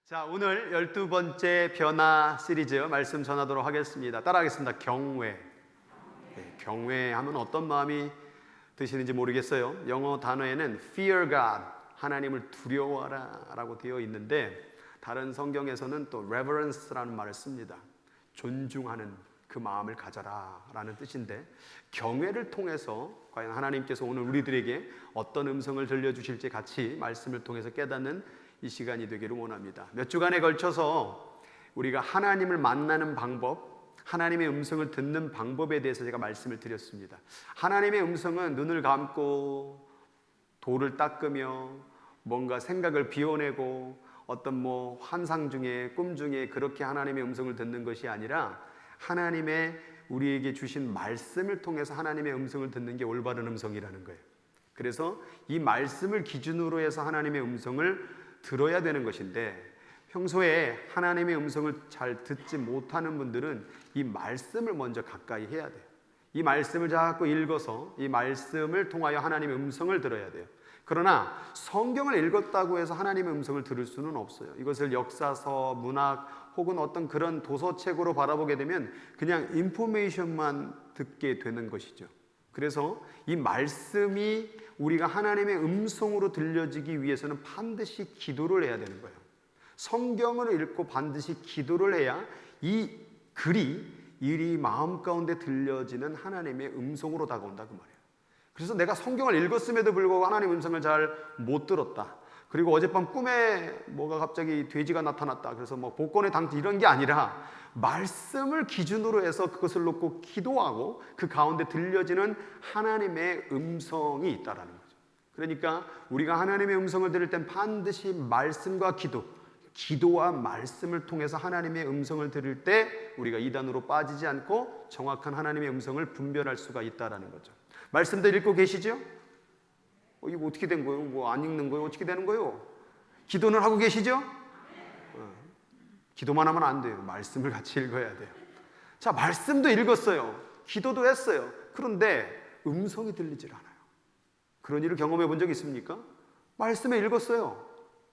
자, 오늘 12번째 변화 시리즈 말씀 전하도록 하겠습니다. 따라하겠습니다. 경외. 네, 경외하면 어떤 마음이 드시는지 모르겠어요. 영어 단어에는 fear God, 하나님을 두려워하라 라고 되어 있는데 다른 성경에서는 또 reverence라는 말을 씁니다. 존중하는 그 마음을 가져라 라는 뜻인데, 경외를 통해서 과연 하나님께서 오늘 우리들에게 어떤 음성을 들려주실지 같이 말씀을 통해서 깨닫는 이 시간이 되기를 원합니다. 몇 주간에 걸쳐서 우리가 하나님을 만나는 방법, 하나님의 음성을 듣는 방법에 대해서 제가 말씀을 드렸습니다. 하나님의 음성은 눈을 감고 돌을 닦으며 뭔가 생각을 비워내고 어떤 환상 중에 꿈 중에 그렇게 하나님의 음성을 듣는 것이 아니라 하나님의 우리에게 주신 말씀을 통해서 하나님의 음성을 듣는 게 올바른 음성이라는 거예요. 그래서 이 말씀을 기준으로 해서 하나님의 음성을 들어야 되는 것인데, 평소에 하나님의 음성을 잘 듣지 못하는 분들은 이 말씀을 먼저 가까이 해야 돼요. 이 말씀을 자꾸 읽어서 이 말씀을 통하여 하나님의 음성을 들어야 돼요. 그러나 성경을 읽었다고 해서 하나님의 음성을 들을 수는 없어요. 이것을 역사서, 문학 혹은 어떤 그런 도서책으로 바라보게 되면 그냥 인포메이션만 듣게 되는 것이죠. 그래서 이 말씀이 우리가 하나님의 음성으로 들려지기 위해서는 반드시 기도를 해야 되는 거예요. 성경을 읽고 반드시 기도를 해야 이 글이 마음 가운데 들려지는 하나님의 음성으로 다가온다 그 말이에요. 그래서 내가 성경을 읽었음에도 불구하고 하나님의 음성을 잘 못 들었다, 그리고 어젯밤 꿈에 뭐가 갑자기 돼지가 나타났다, 그래서 복권의 당첨 이런 게 아니라 말씀을 기준으로 해서 그것을 놓고 기도하고 그 가운데 들려지는 하나님의 음성이 있다라는 거죠. 그러니까 우리가 하나님의 음성을 들을 땐 반드시 말씀과 기도와 말씀을 통해서 하나님의 음성을 들을 때 우리가 이단으로 빠지지 않고 정확한 하나님의 음성을 분별할 수가 있다라는 거죠. 말씀도 읽고 계시죠? 이거 어떻게 된 거예요? 안 읽는 거예요? 어떻게 되는 거예요? 기도는 하고 계시죠? 기도만 하면 안 돼요. 말씀을 같이 읽어야 돼요. 자, 말씀도 읽었어요. 기도도 했어요. 그런데 음성이 들리질 않아요. 그런 일을 경험해 본 적 있습니까? 말씀을 읽었어요.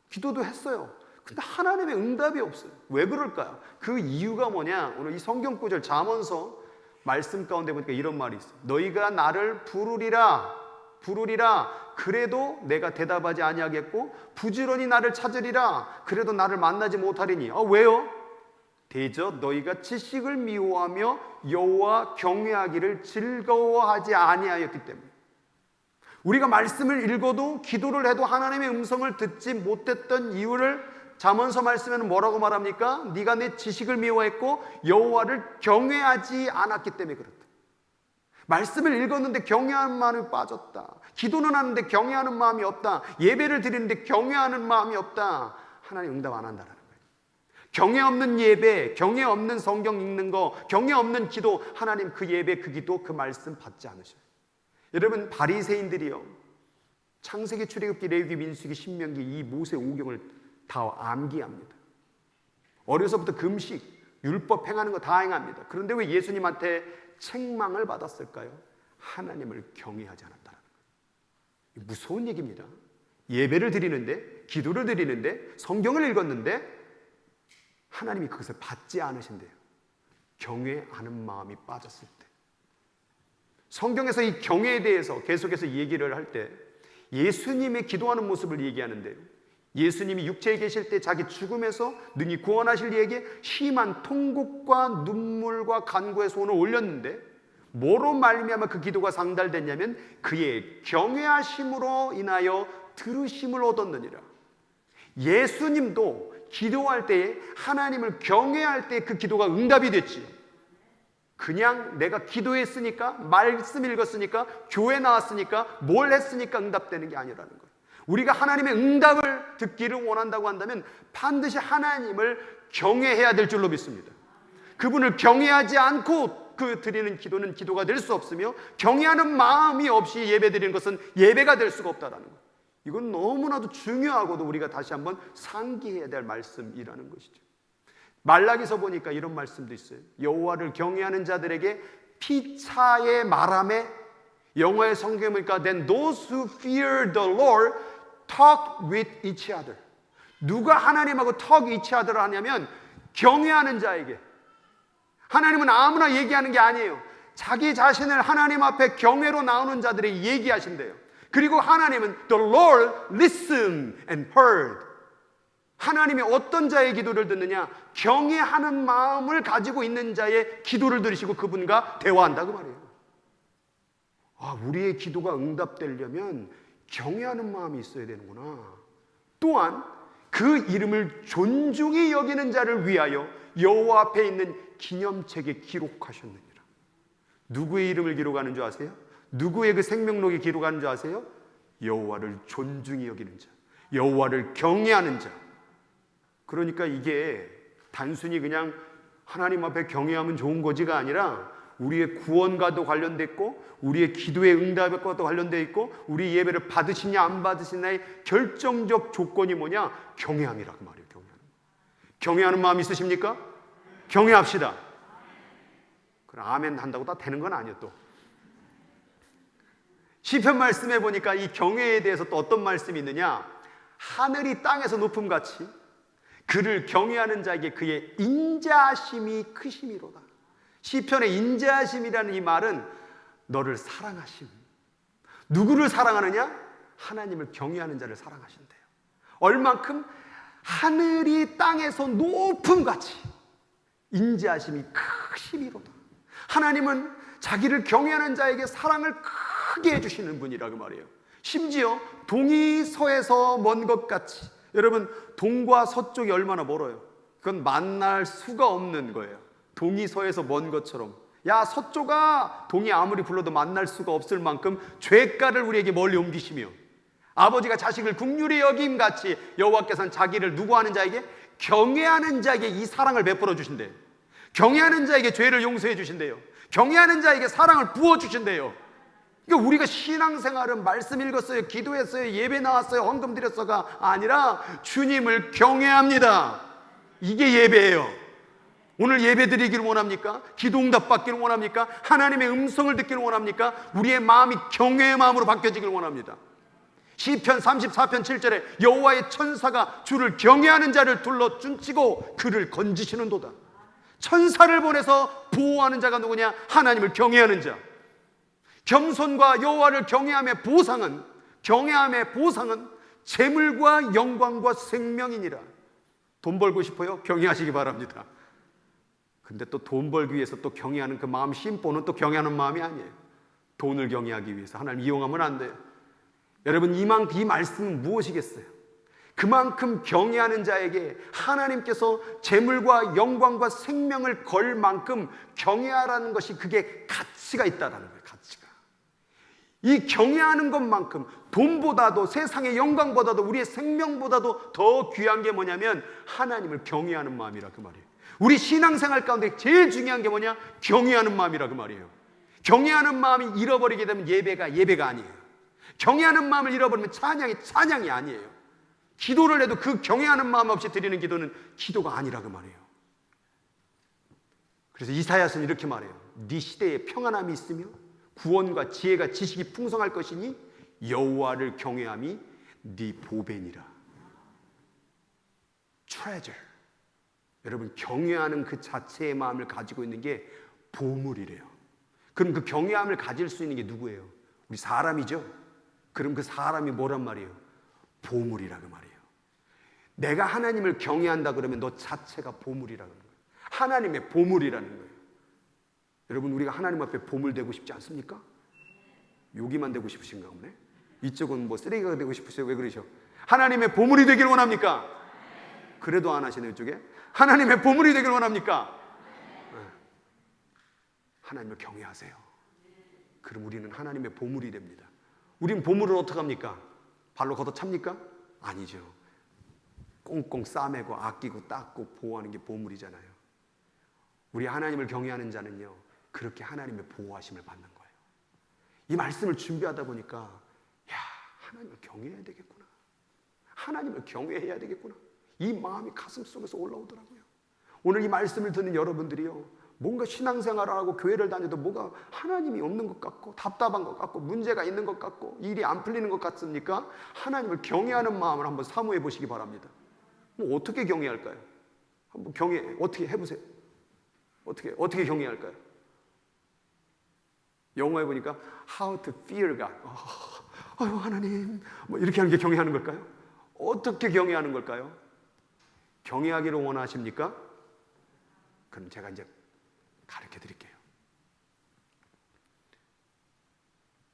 기도도 했어요. 근데 하나님의 응답이 없어요. 왜 그럴까요? 그 이유가 뭐냐? 오늘 이 성경 구절 잠언서 말씀 가운데 보니까 이런 말이 있어요. 너희가 나를 부르리라 그래도 내가 대답하지 아니하겠고, 부지런히 나를 찾으리라 그래도 나를 만나지 못하리니. 왜요? 대저 너희가 지식을 미워하며 여호와 경외하기를 즐거워하지 아니하였기 때문에. 우리가 말씀을 읽어도 기도를 해도 하나님의 음성을 듣지 못했던 이유를 잠언서 말씀에는 뭐라고 말합니까? 네가 내 지식을 미워했고 여호와를 경외하지 않았기 때문에 그렇다. 말씀을 읽었는데 경외하는 마음이 빠졌다. 기도는 하는데 경외하는 마음이 없다. 예배를 드리는데 경외하는 마음이 없다. 하나님 응답 안 한다는 거예요. 경외 없는 예배, 경외 없는 성경 읽는 거, 경외 없는 기도, 하나님 그 예배, 그 기도, 그 말씀 받지 않으셔요. 여러분, 바리새인들이요, 창세기, 출애굽기, 레위기, 민수기, 신명기 이 모세 오경을 다 암기합니다. 어려서부터 금식, 율법 행하는 거 다 행합니다. 그런데 왜 예수님한테 책망을 받았을까요? 하나님을 경외하지 않았다는 거예요. 무서운 얘기입니다. 예배를 드리는데, 기도를 드리는데, 성경을 읽었는데 하나님이 그것을 받지 않으신대요. 경외하는 마음이 빠졌을 때. 성경에서 이 경외에 대해서 계속해서 얘기를 할 때 예수님의 기도하는 모습을 얘기하는데요, 예수님이 육체에 계실 때 자기 죽음에서 능히 구원하실 이에게 심한 통곡과 눈물과 간구의 손을 올렸는데, 뭐로 말미암아 그 기도가 상달됐냐면 그의 경외하심으로 인하여 들으심을 얻었느니라. 예수님도 기도할 때에, 하나님을 경외할 때 그 기도가 응답이 됐지. 그냥 내가 기도했으니까, 말씀 읽었으니까, 교회 나왔으니까, 뭘 했으니까 응답되는 게 아니라는 거예요. 우리가 하나님의 응답을 듣기를 원한다고 한다면 반드시 하나님을 경외해야 될 줄로 믿습니다. 그분을 경외하지 않고 그 드리는 기도는 기도가 될 수 없으며, 경외하는 마음이 없이 예배 드리는 것은 예배가 될 수가 없다는 거예요. 이건 너무나도 중요하고도 우리가 다시 한번 상기해야 될 말씀이라는 것이죠. 말라기서 보니까 이런 말씀도 있어요. 여호와를 경외하는 자들에게 피차의 말함에, 영어의 성경에 보니까 Then those who fear the Lord talk with each other. 누가 하나님하고 턱 이치하더라 하냐면 경외하는 자에게. 하나님은 아무나 얘기하는 게 아니에요. 자기 자신을 하나님 앞에 경외로 나오는 자들이 얘기하신대요. 그리고 하나님은 The Lord listened and heard. 하나님이 어떤 자의 기도를 듣느냐? 경외하는 마음을 가지고 있는 자의 기도를 들으시고 그분과 대화한다 그 말이에요. 우리의 기도가 응답되려면 경외하는 마음이 있어야 되는구나. 또한 그 이름을 존중히 여기는 자를 위하여 여호와 앞에 있는 기념책에 기록하셨느니라. 누구의 이름을 기록하는 줄 아세요? 누구의 그 생명록에 기록하는 줄 아세요? 여호와를 존중히 여기는 자, 여호와를 경외하는 자. 그러니까 이게 단순히 그냥 하나님 앞에 경외하면 좋은 거지가 아니라 우리의 구원과도 관련됐고 우리의 기도의 응답과도 관련되어 있고 우리 예배를 받으시냐 안 받으시냐의 결정적 조건이 뭐냐? 경외함이라고 말이에요. 경외하는 마음 있으십니까? 경외합시다. 그럼 아멘 한다고 다 되는 건 아니에요. 또 시편 말씀에 보니까 이 경외에 대해서 또 어떤 말씀이 있느냐? 하늘이 땅에서 높음같이 그를 경외하는 자에게 그의 인자하심이 크심이로다. 시편의 인자하심이라는 이 말은 너를 사랑하심. 누구를 사랑하느냐? 하나님을 경외하는 자를 사랑하신대요. 얼만큼? 하늘이 땅에서 높음같이 인자하심이 크심이로다. 하나님은 자기를 경외하는 자에게 사랑을 크게 해주시는 분이라고 말해요. 심지어 동이 서에서 먼 것 같이. 여러분, 동과 서쪽이 얼마나 멀어요? 그건 만날 수가 없는 거예요. 동이 서에서 먼 것처럼. 야 서쪽아, 동이 아무리 불러도 만날 수가 없을 만큼 죄가를 우리에게 멀리 옮기시며 아버지가 자식을 긍휼히 여김같이 여호와께서는 자기를 누구 하는 자에게? 경외하는 자에게 이 사랑을 베풀어 주신대요. 경외하는 자에게 죄를 용서해 주신대요. 경외하는 자에게 사랑을 부어 주신대요. 그러니까 우리가 신앙생활은 말씀 읽었어요, 기도했어요, 예배 나왔어요, 헌금 드렸어가 아니라 주님을 경외합니다. 이게 예배예요. 오늘 예배 드리기를 원합니까? 기도 응답 받기를 원합니까? 하나님의 음성을 듣기를 원합니까? 우리의 마음이 경외의 마음으로 바뀌어지기를 원합니다. 시편 34편 7절에 여호와의 천사가 주를 경외하는 자를 둘러 춤치고 그를 건지시는도다. 천사를 보내서 보호하는 자가 누구냐? 하나님을 경외하는 자. 겸손과 여호와를 경외함의 보상은 재물과 영광과 생명이니라. 돈 벌고 싶어요? 경외하시기 바랍니다. 근데 또 돈 벌기 위해서 또 경외하는 그 마음 심보는 또 경외하는 마음이 아니에요. 돈을 경외하기 위해서 하나님 이용하면 안 돼요. 여러분, 이 말씀은 무엇이겠어요? 그만큼 경외하는 자에게 하나님께서 재물과 영광과 생명을 걸 만큼 경외하라는 것이 그게 가치가 있다라는 거예요. 가치가. 이 경외하는 것만큼 돈보다도 세상의 영광보다도 우리의 생명보다도 더 귀한 게 뭐냐면 하나님을 경외하는 마음이라 그 말이에요. 우리 신앙생활 가운데 제일 중요한 게 뭐냐? 경외하는 마음이라 그 말이에요. 경외하는 마음이 잃어버리게 되면 예배가 아니에요. 경외하는 마음을 잃어버리면 찬양이 아니에요. 기도를 해도 그 경외하는 마음 없이 드리는 기도는 기도가 아니라 그 말이에요. 그래서 이사야서는 이렇게 말해요. 네 시대에 평안함이 있으며 구원과 지혜가 지식이 풍성할 것이니 여호와를 경외함이 네 보배니라. treasure. 여러분, 경외하는 그 자체의 마음을 가지고 있는 게 보물이래요. 그럼 그 경외함을 가질 수 있는 게 누구예요? 우리 사람이죠. 그럼 그 사람이 뭐란 말이에요? 보물이라고 말이에요. 내가 하나님을 경외한다 그러면 너 자체가 보물이라는 거예요. 하나님의 보물이라는 거예요. 여러분, 우리가 하나님 앞에 보물 되고 싶지 않습니까? 여기만 되고 싶으신가 보네. 이쪽은 뭐 쓰레기가 되고 싶으세요? 왜 그러셔? 하나님의 보물이 되길 원합니까? 그래도 안 하시네. 이쪽에 하나님의 보물이 되길 원합니까? 하나님을 경외하세요. 그럼 우리는 하나님의 보물이 됩니다. 우린 보물을 어떻게 합니까? 발로 걷어찹니까? 아니죠. 꽁꽁 싸매고 아끼고 닦고 보호하는 게 보물이잖아요. 우리 하나님을 경외하는 자는요, 그렇게 하나님의 보호하심을 받는 거예요. 이 말씀을 준비하다 보니까 야, 하나님을 경외해야 되겠구나. 하나님을 경외해야 되겠구나. 이 마음이 가슴 속에서 올라오더라고요. 오늘 이 말씀을 듣는 여러분들이요, 뭔가 신앙생활을 하고 교회를 다녀도 뭐가 하나님이 없는 것 같고 답답한 것 같고 문제가 있는 것 같고 일이 안 풀리는 것 같습니까? 하나님을 경외하는 마음을 한번 사모해 보시기 바랍니다. 뭐 어떻게 경외할까요? 한번 경외 어떻게 해보세요. 어떻게 경외할까요? 영어에 보니까 How to fear God. 아유 하나님, 뭐 이렇게 하는 게 경외하는 걸까요? 어떻게 경외하는 걸까요? 경외하기를 원하십니까? 그럼 제가 이제 가르쳐 드릴게요.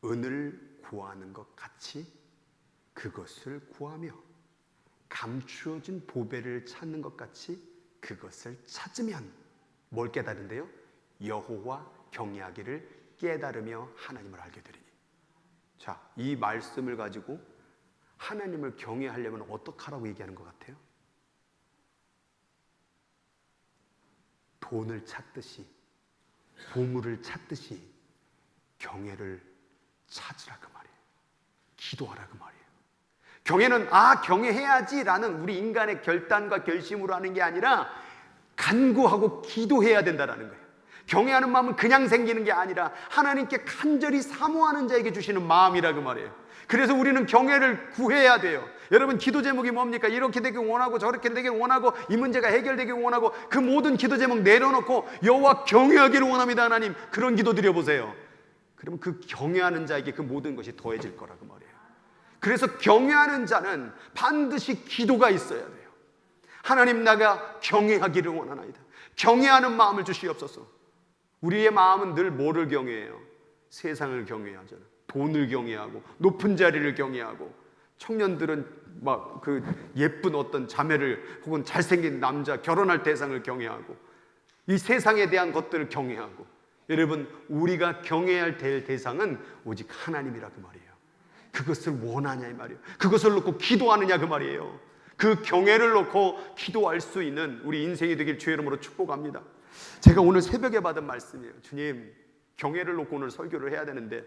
은을 구하는 것 같이 그것을 구하며 감추어진 보배를 찾는 것 같이 그것을 찾으면 뭘 깨달은데요? 여호와 경외하기를 깨달으며 하나님을 알게 되리니. 자, 이 말씀을 가지고 하나님을 경외하려면 어떻게 하라고 얘기하는 것 같아요? 돈을 찾듯이, 보물을 찾듯이 경외를 찾으라 그 말이에요. 기도하라 그 말이에요. 경외는 경외해야지라는 우리 인간의 결단과 결심으로 하는 게 아니라 간구하고 기도해야 된다라는 거예요. 경외하는 마음은 그냥 생기는 게 아니라 하나님께 간절히 사모하는 자에게 주시는 마음이라 그 말이에요. 그래서 우리는 경외를 구해야 돼요. 여러분, 기도 제목이 뭡니까? 이렇게 되길 원하고 저렇게 되길 원하고 이 문제가 해결되길 원하고 그 모든 기도 제목 내려놓고 여호와 경외하기를 원합니다 하나님. 그런 기도 드려보세요. 그러면 그 경외하는 자에게 그 모든 것이 더해질 거라 그 말이에요. 그래서 경외하는 자는 반드시 기도가 있어야 돼요. 하나님, 나가 경외하기를 원하나이다. 경외하는 마음을 주시옵소서. 우리의 마음은 늘 뭐를 경외해요? 세상을 경외하잖아요. 돈을 경외하고 높은 자리를 경외하고, 청년들은 막 그 예쁜 어떤 자매를 혹은 잘생긴 남자, 결혼할 대상을 경외하고 이 세상에 대한 것들을 경외하고. 여러분, 우리가 경외해야 될 대상은 오직 하나님이라 그 말이에요. 그것을 원하냐 이 말이에요. 그것을 놓고 기도하느냐 그 말이에요. 그 경외를 놓고 기도할 수 있는 우리 인생이 되길 주의 이름으로 축복합니다. 제가 오늘 새벽에 받은 말씀이에요. 주님, 경외를 놓고 오늘 설교를 해야 되는데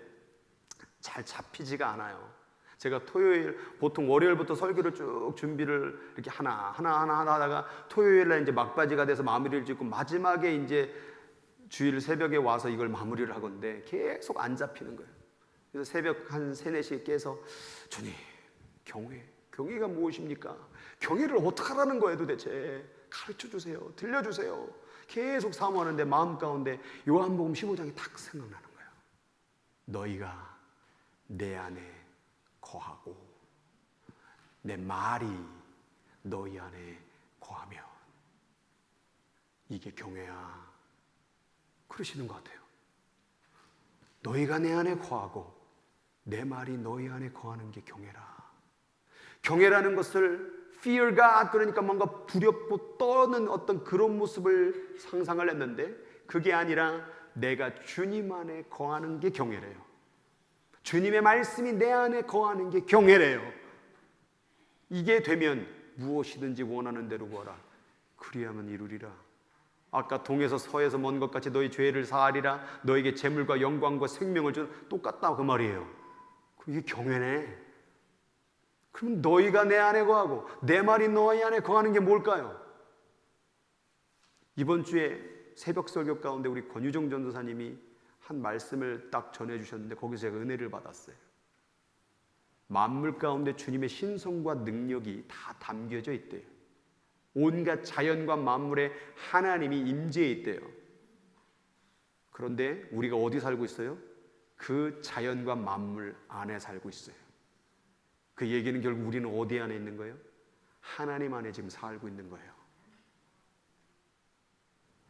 잘 잡히지가 않아요. 제가 토요일, 보통 월요일부터 설교를 쭉 준비를 이렇게 하나 하다가 토요일날 이제 막바지가 돼서 마무리를 짓고 마지막에 이제 주일 새벽에 와서 이걸 마무리를 하건데 계속 안 잡히는 거예요. 그래서 새벽 한 3, 4시에 깨서 주님, 경외가 무엇입니까? 경외를 어떻게 하라는 거예요 도대체? 가르쳐 주세요. 들려주세요. 계속 사모하는데 마음 가운데 요한복음 15장이 딱 생각나는 거예요. 너희가 내 안에 거하고 내 말이 너희 안에 거하면 이게 경외야. 그러시는 것 같아요. 너희가 내 안에 거하고 내 말이 너희 안에 거하는 게 경외라. 경외라는 것을 fear God, 그러니까 뭔가 두렵고 떠는 어떤 그런 모습을 상상을 했는데 그게 아니라 내가 주님 안에 거하는 게 경외래요. 주님의 말씀이 내 안에 거하는 게 경외래요. 이게 되면 무엇이든지 원하는 대로 구하라. 그리하면 이루리라. 아까 동에서 서에서 먼 것 같이 너희 죄를 사하리라. 너에게 재물과 영광과 생명을 준, 똑같다 그 말이에요. 이게 경외네. 그럼 너희가 내 안에 거하고 내 말이 너희 안에 거하는 게 뭘까요? 이번 주에 새벽 설교 가운데 우리 권유정 전도사님이 한 말씀을 딱 전해주셨는데 거기서 제가 은혜를 받았어요. 만물 가운데 주님의 신성과 능력이 다 담겨져 있대요. 온갖 자연과 만물에 하나님이 임재해 있대요. 그런데 우리가 어디 살고 있어요? 그 자연과 만물 안에 살고 있어요. 그 얘기는 결국 우리는 어디 안에 있는 거예요? 하나님 안에 지금 살고 있는 거예요.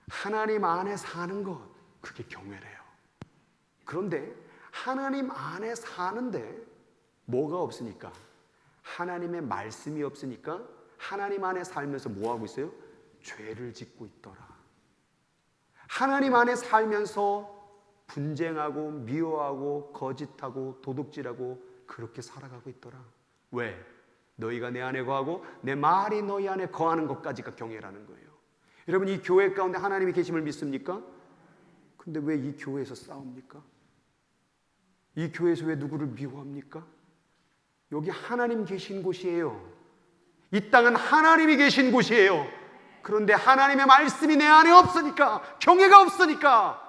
하나님 안에 사는 것, 그게 경외래요. 그런데 하나님 안에 사는데 뭐가 없으니까? 하나님의 말씀이 없으니까 하나님 안에 살면서 뭐하고 있어요? 죄를 짓고 있더라. 하나님 안에 살면서 분쟁하고 미워하고 거짓하고 도둑질하고 그렇게 살아가고 있더라. 왜? 너희가 내 안에 거하고 내 말이 너희 안에 거하는 것까지가 경외라는 거예요. 여러분, 이 교회 가운데 하나님이 계심을 믿습니까? 근데 왜 이 교회에서 싸웁니까? 이 교회에서 왜 누구를 미워합니까? 여기 하나님 계신 곳이에요. 이 땅은 하나님이 계신 곳이에요. 그런데 하나님의 말씀이 내 안에 없으니까, 경외가 없으니까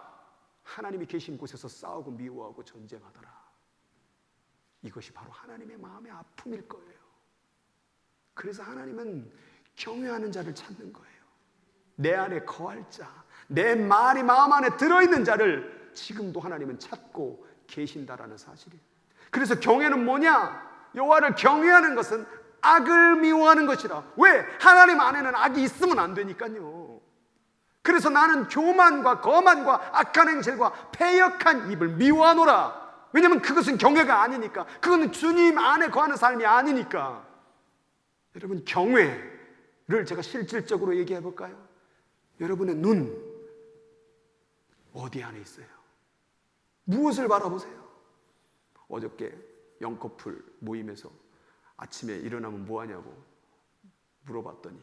하나님이 계신 곳에서 싸우고 미워하고 전쟁하더라. 이것이 바로 하나님의 마음의 아픔일 거예요. 그래서 하나님은 경외하는 자를 찾는 거예요. 내 안에 거할 자, 내 말이 마음 안에 들어있는 자를 지금도 하나님은 찾고 계신다라는 사실이에요. 그래서 경외는 뭐냐? 여호와를 경외하는 것은 악을 미워하는 것이라. 왜? 하나님 안에는 악이 있으면 안 되니까요. 그래서 나는 교만과 거만과 악한 행실과 패역한 입을 미워하노라. 왜냐하면 그것은 경외가 아니니까. 그건 주님 안에 거하는 삶이 아니니까. 여러분, 경외를 제가 실질적으로 얘기해 볼까요? 여러분의 눈 어디 안에 있어요? 무엇을 바라보세요? 어저께 영커플 모임에서 아침에 일어나면 뭐 하냐고 물어봤더니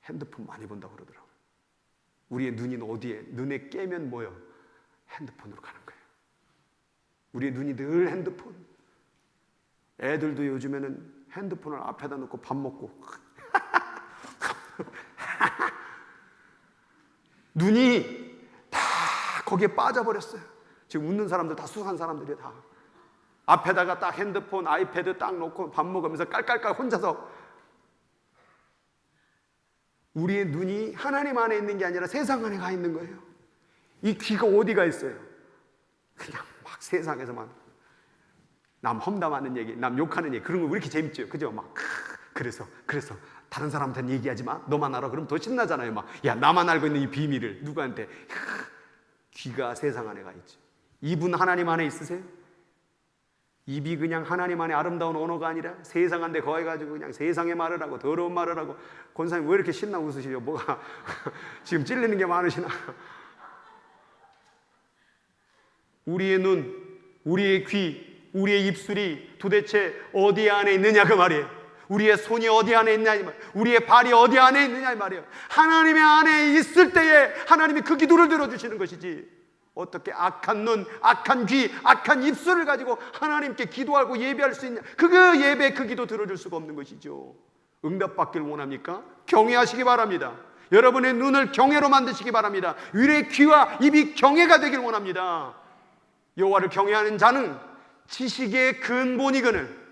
핸드폰 많이 본다고 그러더라고요. 우리의 눈이 어디에? 눈에 깨면 뭐요? 핸드폰으로 가는 거예요. 우리의 눈이 늘 핸드폰. 애들도 요즘에는 핸드폰을 앞에다 놓고 밥 먹고 눈이 다 거기에 빠져버렸어요. 지금 웃는 사람들 다 수상한 사람들이에요. 다 앞에다가 딱 핸드폰, 아이패드 딱 놓고 밥 먹으면서 깔깔깔 혼자서. 우리의 눈이 하나님 안에 있는 게 아니라 세상 안에 가 있는 거예요. 이 귀가 어디가 있어요? 그냥 막 세상에서만 남 험담하는 얘기, 남 욕하는 얘기, 그런 거 왜 이렇게 재밌죠? 그죠? 막 그래서 다른 사람한테는 얘기하지 마. 너만 알아. 그럼 더 신나잖아요. 막 야, 나만 알고 있는 이 비밀을 누구한테? 귀가 세상 안에 가 있죠. 입은 하나님 안에 있으세요? 입이 그냥 하나님 안에 아름다운 언어가 아니라 세상 한데 거해가지고 그냥 세상의 말을 하고 더러운 말을 하고. 권사님 왜 이렇게 신나 웃으시죠? 뭐가 지금 찔리는 게 많으시나? 우리의 눈, 우리의 귀, 우리의 입술이 도대체 어디 안에 있느냐 그 말이에요. 우리의 손이 어디 안에 있느냐 이 말이에요. 우리의 발이 어디 안에 있느냐 이 말이에요. 하나님의 안에 있을 때에 하나님이 그 기도를 들어주시는 것이지. 어떻게 악한 눈, 악한 귀, 악한 입술을 가지고 하나님께 기도하고 예배할 수 있냐? 그 예배, 그 기도 들어줄 수가 없는 것이죠. 응답받기를 원합니까? 경외하시기 바랍니다. 여러분의 눈을 경외로 만드시기 바랍니다. 우리의 귀와 입이 경외가 되길 원합니다. 여호와를 경외하는 자는 지식의 근본이거늘.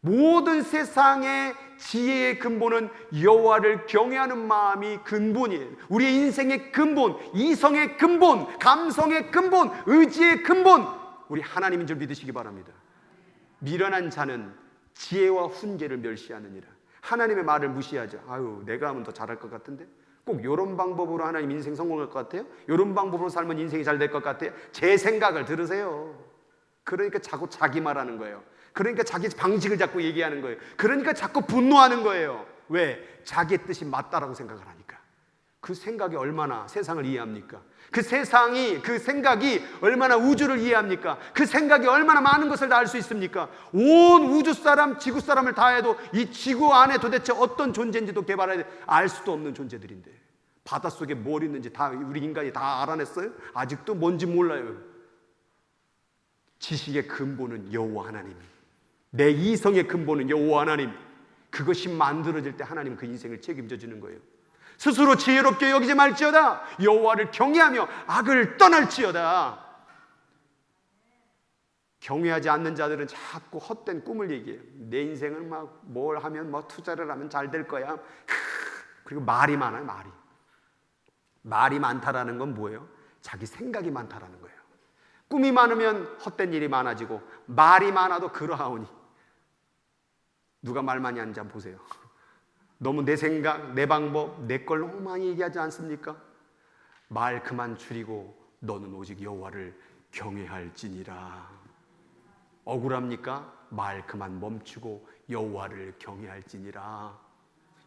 모든 세상의 지혜의 근본은 여호와를 경외하는 마음이 근본이에요. 우리의 인생의 근본, 이성의 근본, 감성의 근본, 의지의 근본, 우리 하나님인 줄 믿으시기 바랍니다. 미련한 자는 지혜와 훈계를 멸시하느니라. 하나님의 말을 무시하죠. 아유, 내가 하면 더 잘할 것 같은데? 꼭 이런 방법으로 하나님 인생 성공할 것 같아요? 이런 방법으로 살면 인생이 잘 될 것 같아요? 제 생각을 들으세요. 그러니까 자꾸 자기 말하는 거예요. 그러니까 자기 방식을 자꾸 얘기하는 거예요. 그러니까 자꾸 분노하는 거예요. 왜? 자기의 뜻이 맞다라고 생각을 하니까. 그 생각이 얼마나 세상을 이해합니까? 그 세상이, 그 생각이 얼마나 우주를 이해합니까? 그 생각이 얼마나 많은 것을 다 알 수 있습니까? 온 우주 사람, 지구 사람을 다 해도 이 지구 안에 도대체 어떤 존재인지도 개발해 알 수도 없는 존재들인데, 바닷속에 뭘 있는지 다 우리 인간이 다 알아냈어요? 아직도 뭔지 몰라요. 지식의 근본은 여호와 하나님, 내 이성의 근본은 여호와 하나님. 그것이 만들어질 때 하나님 그 인생을 책임져 주는 거예요. 스스로 지혜롭게 여기지 말지어다. 여호와를 경외하며 악을 떠날지어다. 경외하지 않는 자들은 자꾸 헛된 꿈을 얘기해요. 내 인생을 막 뭘 하면 뭐 투자를 하면 잘 될 거야. 그리고 말이 많아요. 말이 많다라는 건 뭐예요? 자기 생각이 많다라는 거예요. 꿈이 많으면 헛된 일이 많아지고, 말이 많아도 그러하오니. 누가 말 많이 하는지 한번 보세요. 너무 내 생각, 내 방법, 내 걸 너무 많이 얘기하지 않습니까? 말 그만 줄이고 너는 오직 여호와를 경외할지니라. 억울합니까? 말 그만 멈추고 여호와를 경외할지니라.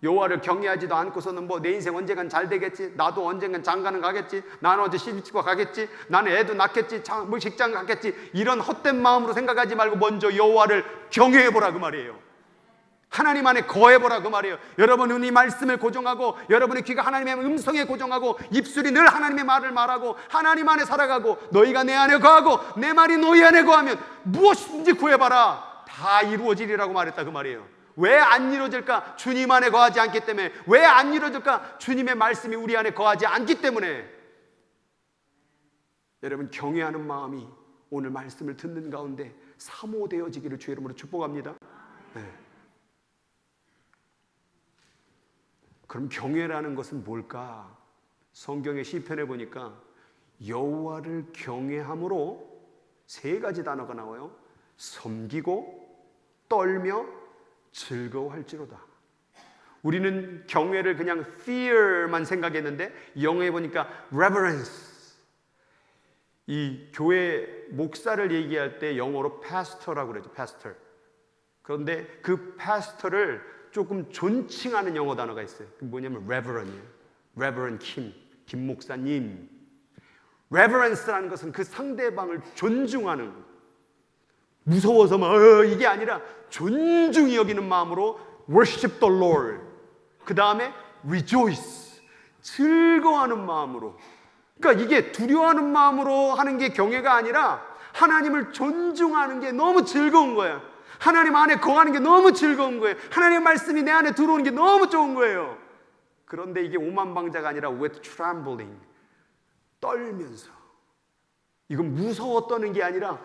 여호와를 경외하지도 않고서는 뭐 내 인생 언젠간 잘 되겠지, 나도 언젠간 장가는 가겠지, 나는 어제 시집도 가겠지, 나는 애도 낳겠지, 뭐 직장 가겠지, 이런 헛된 마음으로 생각하지 말고 먼저 여호와를 경외해보라 그 말이에요. 하나님 안에 거해보라 그 말이에요. 여러분은 이 말씀을 고정하고, 여러분의 귀가 하나님의 음성에 고정하고, 입술이 늘 하나님의 말을 말하고, 하나님 안에 살아가고, 너희가 내 안에 거하고 내 말이 너희 안에 거하면 무엇이든지 구해봐라, 다 이루어지리라고 말했다 그 말이에요. 왜 안 이루어질까? 주님 안에 거하지 않기 때문에. 왜 안 이루어질까? 주님의 말씀이 우리 안에 거하지 않기 때문에. 여러분, 경외하는 마음이 오늘 말씀을 듣는 가운데 사모되어지기를 주의 이름으로 축복합니다. 네. 그럼 경외라는 것은 뭘까? 성경의 시편에 보니까 여호와를 경외함으로 세 가지 단어가 나와요. 섬기고 떨며 즐거워할지로다. 우리는 경외를 그냥 fear만 생각했는데 영어에 보니까 reverence. 이 교회 목사를 얘기할 때 영어로 pastor라고 그러죠. pastor. 그런데 그 pastor를 조금 존칭하는 영어 단어가 있어요. 그게 뭐냐면 reverend이에요. reverend 김 목사님. reverence라는 것은 그 상대방을 존중하는, 무서워서 이게 아니라 존중히 여기는 마음으로 worship the Lord. 그 다음에 rejoice, 즐거워하는 마음으로. 그러니까 이게 두려워하는 마음으로 하는 게 경외가 아니라 하나님을 존중하는 게 너무 즐거운 거예요. 하나님 안에 거하는 게 너무 즐거운 거예요. 하나님의 말씀이 내 안에 들어오는 게 너무 좋은 거예요. 그런데 이게 오만방자가 아니라 with trembling, 떨면서. 이건 무서워 떠는 게 아니라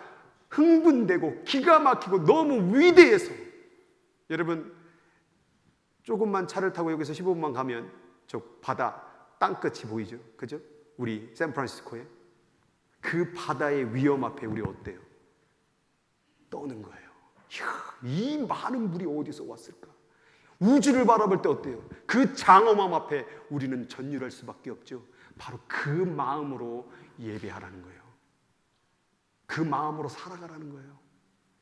흥분되고 기가 막히고 너무 위대해서. 여러분, 조금만 차를 타고 여기서 15분만 가면 저 바다 땅끝이 보이죠? 그죠? 우리 샌프란시스코에. 그 바다의 위험 앞에 우리 어때요? 떠는 거예요. 이야, 이 많은 물이 어디서 왔을까? 우주를 바라볼 때 어때요? 그 장엄함 앞에 우리는 전율할 수밖에 없죠. 바로 그 마음으로 예배하라는 거예요. 그 마음으로 살아가라는 거예요.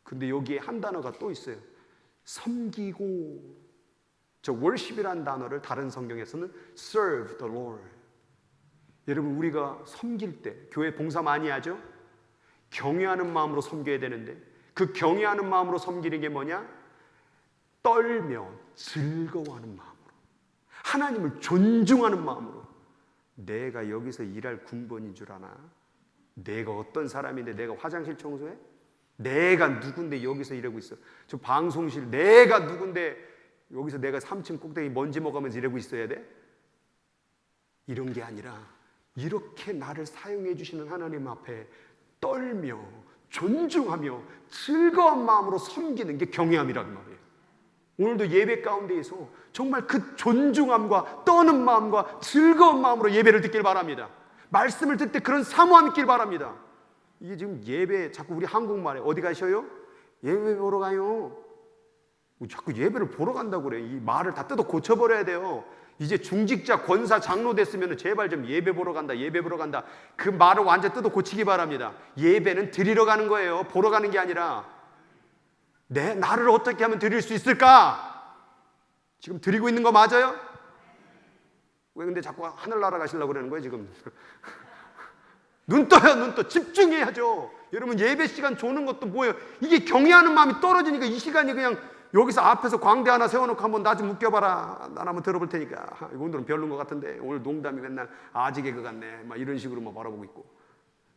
근데 여기에 한 단어가 또 있어요. 섬기고. 저 worship이라는 단어를 다른 성경에서는 serve the Lord. 여러분, 우리가 섬길 때 교회 봉사 많이 하죠? 경외하는 마음으로 섬겨야 되는데 그 경외하는 마음으로 섬기는 게 뭐냐? 떨며 즐거워하는 마음으로, 하나님을 존중하는 마음으로. 내가 여기서 일할 군번인 줄 아나? 내가 어떤 사람인데 내가 화장실 청소해? 내가 누군데 여기서 일하고 있어? 저 방송실 내가 누군데 여기서 내가 3층 꼭대기 먼지 먹으면서 일하고 있어야 돼? 이런 게 아니라 이렇게 나를 사용해 주시는 하나님 앞에 떨며 존중하며 즐거운 마음으로 섬기는 게 경외함이라는 말이에요. 오늘도 예배 가운데에서 정말 그 존중함과 떠는 마음과 즐거운 마음으로 예배를 듣길 바랍니다. 말씀을 듣을 때 그런 사모함이 있길 바랍니다. 이게 지금 예배, 자꾸 우리 한국말에 어디 가셔요? 예배 보러 가요. 자꾸 예배를 보러 간다고 그래. 이 말을 다 뜯어 고쳐버려야 돼요. 이제 중직자, 권사, 장로 됐으면 제발 좀 예배 보러 간다, 예배 보러 간다. 그 말을 완전 뜯어 고치기 바랍니다. 예배는 드리러 가는 거예요. 보러 가는 게 아니라. 나를 어떻게 하면 드릴 수 있을까? 지금 드리고 있는 거 맞아요? 왜 근데 자꾸 하늘나라 가시려고 그러는 거예요 지금? 눈 떠요, 눈 떠. 집중해야죠. 여러분, 예배 시간 조는 것도 뭐예요? 이게 경외하는 마음이 떨어지니까 이 시간이 그냥 여기서 앞에서 광대 하나 세워놓고 한번 나 좀 웃겨봐라. 난 한번 들어볼 테니까. 오늘은 별론 것 같은데 오늘 농담이 맨날 아지 개그 같네. 막 이런 식으로 막 바라보고 있고.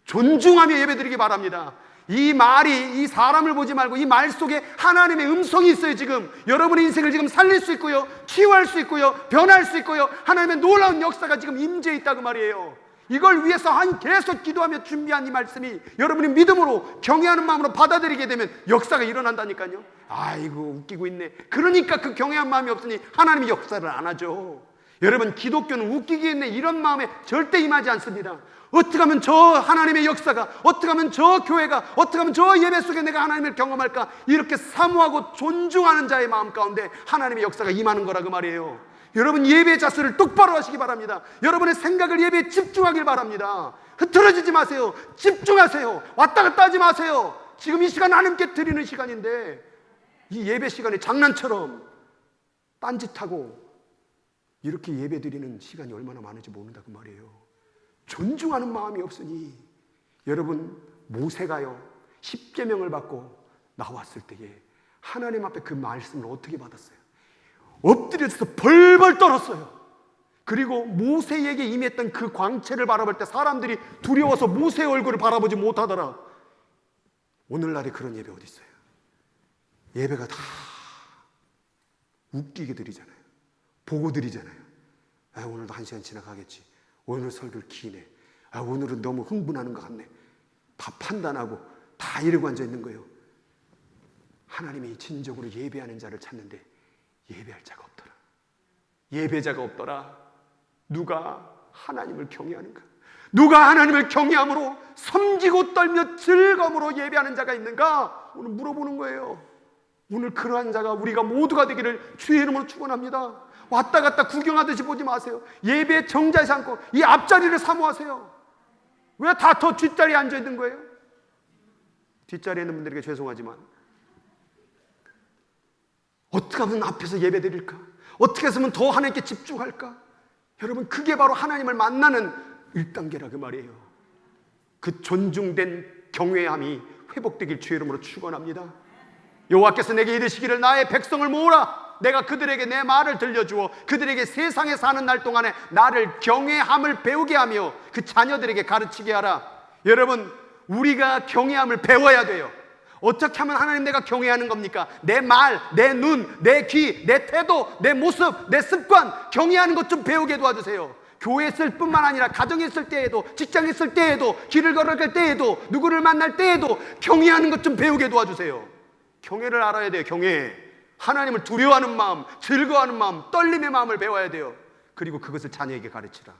존중하며 예배드리기 바랍니다. 이 말이, 이 사람을 보지 말고 이 말 속에 하나님의 음성이 있어요. 지금 여러분의 인생을 지금 살릴 수 있고요, 치유할 수 있고요, 변할 수 있고요, 하나님의 놀라운 역사가 지금 임재해 있다고 말이에요. 이걸 위해서 계속 기도하며 준비한 이 말씀이 여러분이 믿음으로 경외하는 마음으로 받아들이게 되면 역사가 일어난다니까요. 아이고 웃기고 있네. 그러니까 그 경외한 마음이 없으니 하나님이 역사를 안 하죠. 여러분, 기독교는 웃기겠네 이런 마음에 절대 임하지 않습니다. 어떻게 하면 저 하나님의 역사가, 어떻게 하면 저 교회가, 어떻게 하면 저 예배 속에 내가 하나님을 경험할까, 이렇게 사모하고 존중하는 자의 마음 가운데 하나님의 역사가 임하는 거라 그 말이에요. 여러분, 예배의 자세를 똑바로 하시기 바랍니다. 여러분의 생각을 예배에 집중하길 바랍니다. 흐트러지지 마세요. 집중하세요. 왔다 갔다 하지 마세요. 지금 이 시간 하나님께 드리는 시간인데 이 예배 시간에 장난처럼 딴짓하고 이렇게 예배 드리는 시간이 얼마나 많은지 모른다 그 말이에요. 존중하는 마음이 없으니. 여러분, 모세가요 10계명을 받고 나왔을 때에 하나님 앞에 그 말씀을 어떻게 받았어요? 엎드려서 벌벌 떨었어요. 그리고 모세에게 임했던 그 광채를 바라볼 때 사람들이 두려워서 모세의 얼굴을 바라보지 못하더라. 오늘날에 그런 예배 어디 있어요? 예배가 다 웃기게 드리잖아요. 보고 드리잖아요. 오늘도 1시간 지나가겠지. 오늘 설교를 기네. 오늘은 너무 흥분하는 것 같네. 다 판단하고 다 이러고 앉아 있는 거예요. 하나님이 진정으로 예배하는 자를 찾는데 예배할 자가 없더라. 예배자가 없더라. 누가 하나님을 경외하는가? 누가 하나님을 경외함으로 섬기고 떨며 즐거움으로 예배하는 자가 있는가? 오늘 물어보는 거예요. 오늘 그러한 자가 우리가 모두가 되기를 주의 이름으로 축원합니다. 왔다 갔다 구경하듯이 보지 마세요. 예배의 정자에서 앉고 이 앞자리를 사모하세요. 왜 다 더 뒷자리에 앉아 있는 거예요? 뒷자리에 있는 분들에게 죄송하지만 어떻게 하면 앞에서 예배 드릴까? 어떻게 했으면 더 하나님께 집중할까? 여러분, 그게 바로 하나님을 만나는 1단계라 그 말이에요. 그 존중된 경외함이 회복되길 주의 이름으로 축원합니다. 여호와께서 내게 이르시기를 나의 백성을 모으라. 내가 그들에게 내 말을 들려주어 그들에게 세상에 사는 날 동안에 나를 경외함을 배우게 하며 그 자녀들에게 가르치게 하라. 여러분, 우리가 경외함을 배워야 돼요. 어떻게 하면 하나님 내가 경외하는 겁니까? 내 말, 내 눈, 내 귀, 내 태도, 내 모습, 내 습관, 경외하는 것 좀 배우게 도와주세요. 교회에 있을 뿐만 아니라 가정에 있을 때에도, 직장에 있을 때에도, 길을 걸어갈 때에도, 누구를 만날 때에도 경외하는 것 좀 배우게 도와주세요. 경외를 알아야 돼요. 경외. 하나님을 두려워하는 마음, 즐거워하는 마음, 떨림의 마음을 배워야 돼요. 그리고 그것을 자녀에게 가르치라.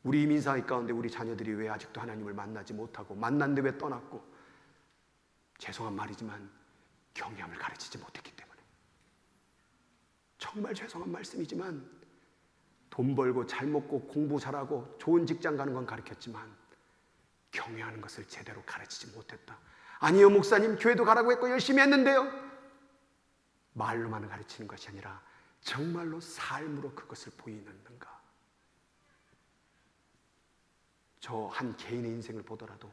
우리 이민사회 가운데 우리 자녀들이 왜 아직도 하나님을 만나지 못하고, 만났는데 왜 떠났고, 죄송한 말이지만 경외함을 가르치지 못했기 때문에. 정말 죄송한 말씀이지만 돈 벌고 잘 먹고 공부 잘하고 좋은 직장 가는 건 가르쳤지만 경외하는 것을 제대로 가르치지 못했다. 아니요, 목사님, 교회도 가라고 했고 열심히 했는데요. 말로만 가르치는 것이 아니라 정말로 삶으로 그것을 보이는가? 저 한 개인의 인생을 보더라도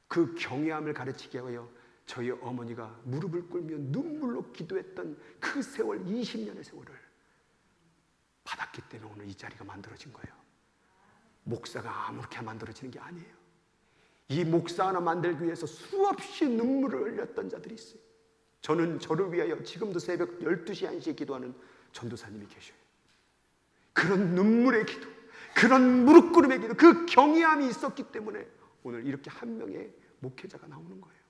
그 경외함을 가르치기 위하여 저희 어머니가 무릎을 꿇며 눈물로 기도했던 그 세월, 20년의 세월을 받았기 때문에 오늘 이 자리가 만들어진 거예요. 목사가 아무렇게 만들어지는 게 아니에요. 이 목사 하나 만들기 위해서 수없이 눈물을 흘렸던 자들이 있어요. 저는 저를 위하여 지금도 새벽 12시, 1시에 기도하는 전도사님이 계셔요. 그런 눈물의 기도, 그런 무릎 꿇음의 기도, 그 경외함이 있었기 때문에 오늘 이렇게 한 명의 목회자가 나오는 거예요.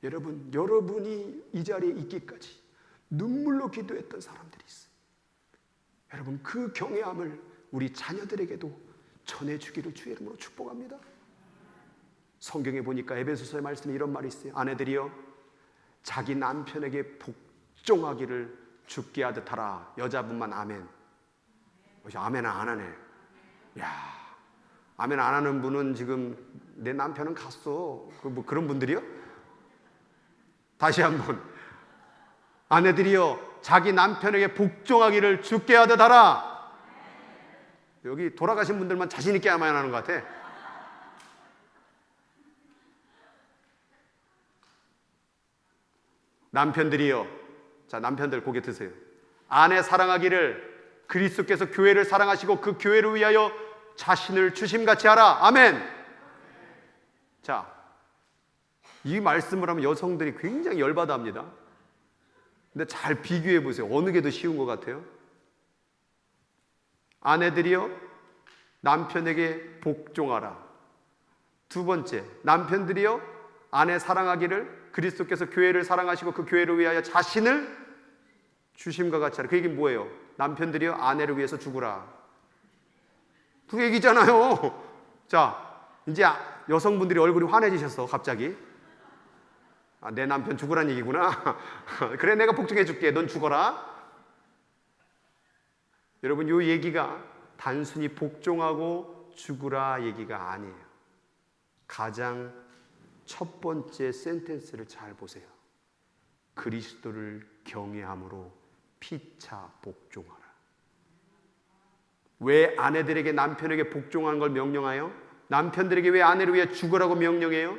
여러분, 여러분이 이 자리에 있기까지 눈물로 기도했던 사람들이 있어요. 여러분, 그 경외함을 우리 자녀들에게도 전해주기를 주의 이름으로 축복합니다. 성경에 보니까 에베소서의 말씀에 이런 말이 있어요. 아내들이여 자기 남편에게 복종하기를 죽게 하듯 하라. 여자분만 아멘. 아멘은 안 하네. 야, 아멘 안 하는 분은 지금 내 남편은 갔어. 뭐 그런 분들이요? 다시 한번. 아내들이여 자기 남편에게 복종하기를 죽게 하듯 하라. 여기 돌아가신 분들만 자신 있게 아멘 하는 것 같아. 남편들이여, 자, 남편들 고개 드세요. 아내 사랑하기를 그리스도께서 교회를 사랑하시고 그 교회를 위하여 자신을 주심같이 하라. 아멘. 자, 이 말씀을 하면 여성들이 굉장히 열받아 합니다. 근데 잘 비교해 보세요. 어느 게 더 쉬운 것 같아요? 아내들이여 남편에게 복종하라. 두 번째, 남편들이여 아내 사랑하기를 그리스도께서 교회를 사랑하시고 그 교회를 위하여 자신을 주심과 같이 하라. 그 얘기는 뭐예요? 남편들이여 아내를 위해서 죽으라. 그 얘기잖아요. 자, 이제 여성분들이 얼굴이 환해지셨어. 갑자기. 아, 내 남편 죽으란 얘기구나. 그래, 내가 복종해 줄게. 넌 죽어라. 여러분, 이 얘기가 단순히 복종하고 죽으라 얘기가 아니에요. 가장 첫 번째 센텐스를 잘 보세요. 그리스도를 경외함으로 피차 복종하라. 왜 아내들에게 남편에게 복종하는 걸 명령하여? 남편들에게 왜 아내를 위해 죽으라고 명령해요?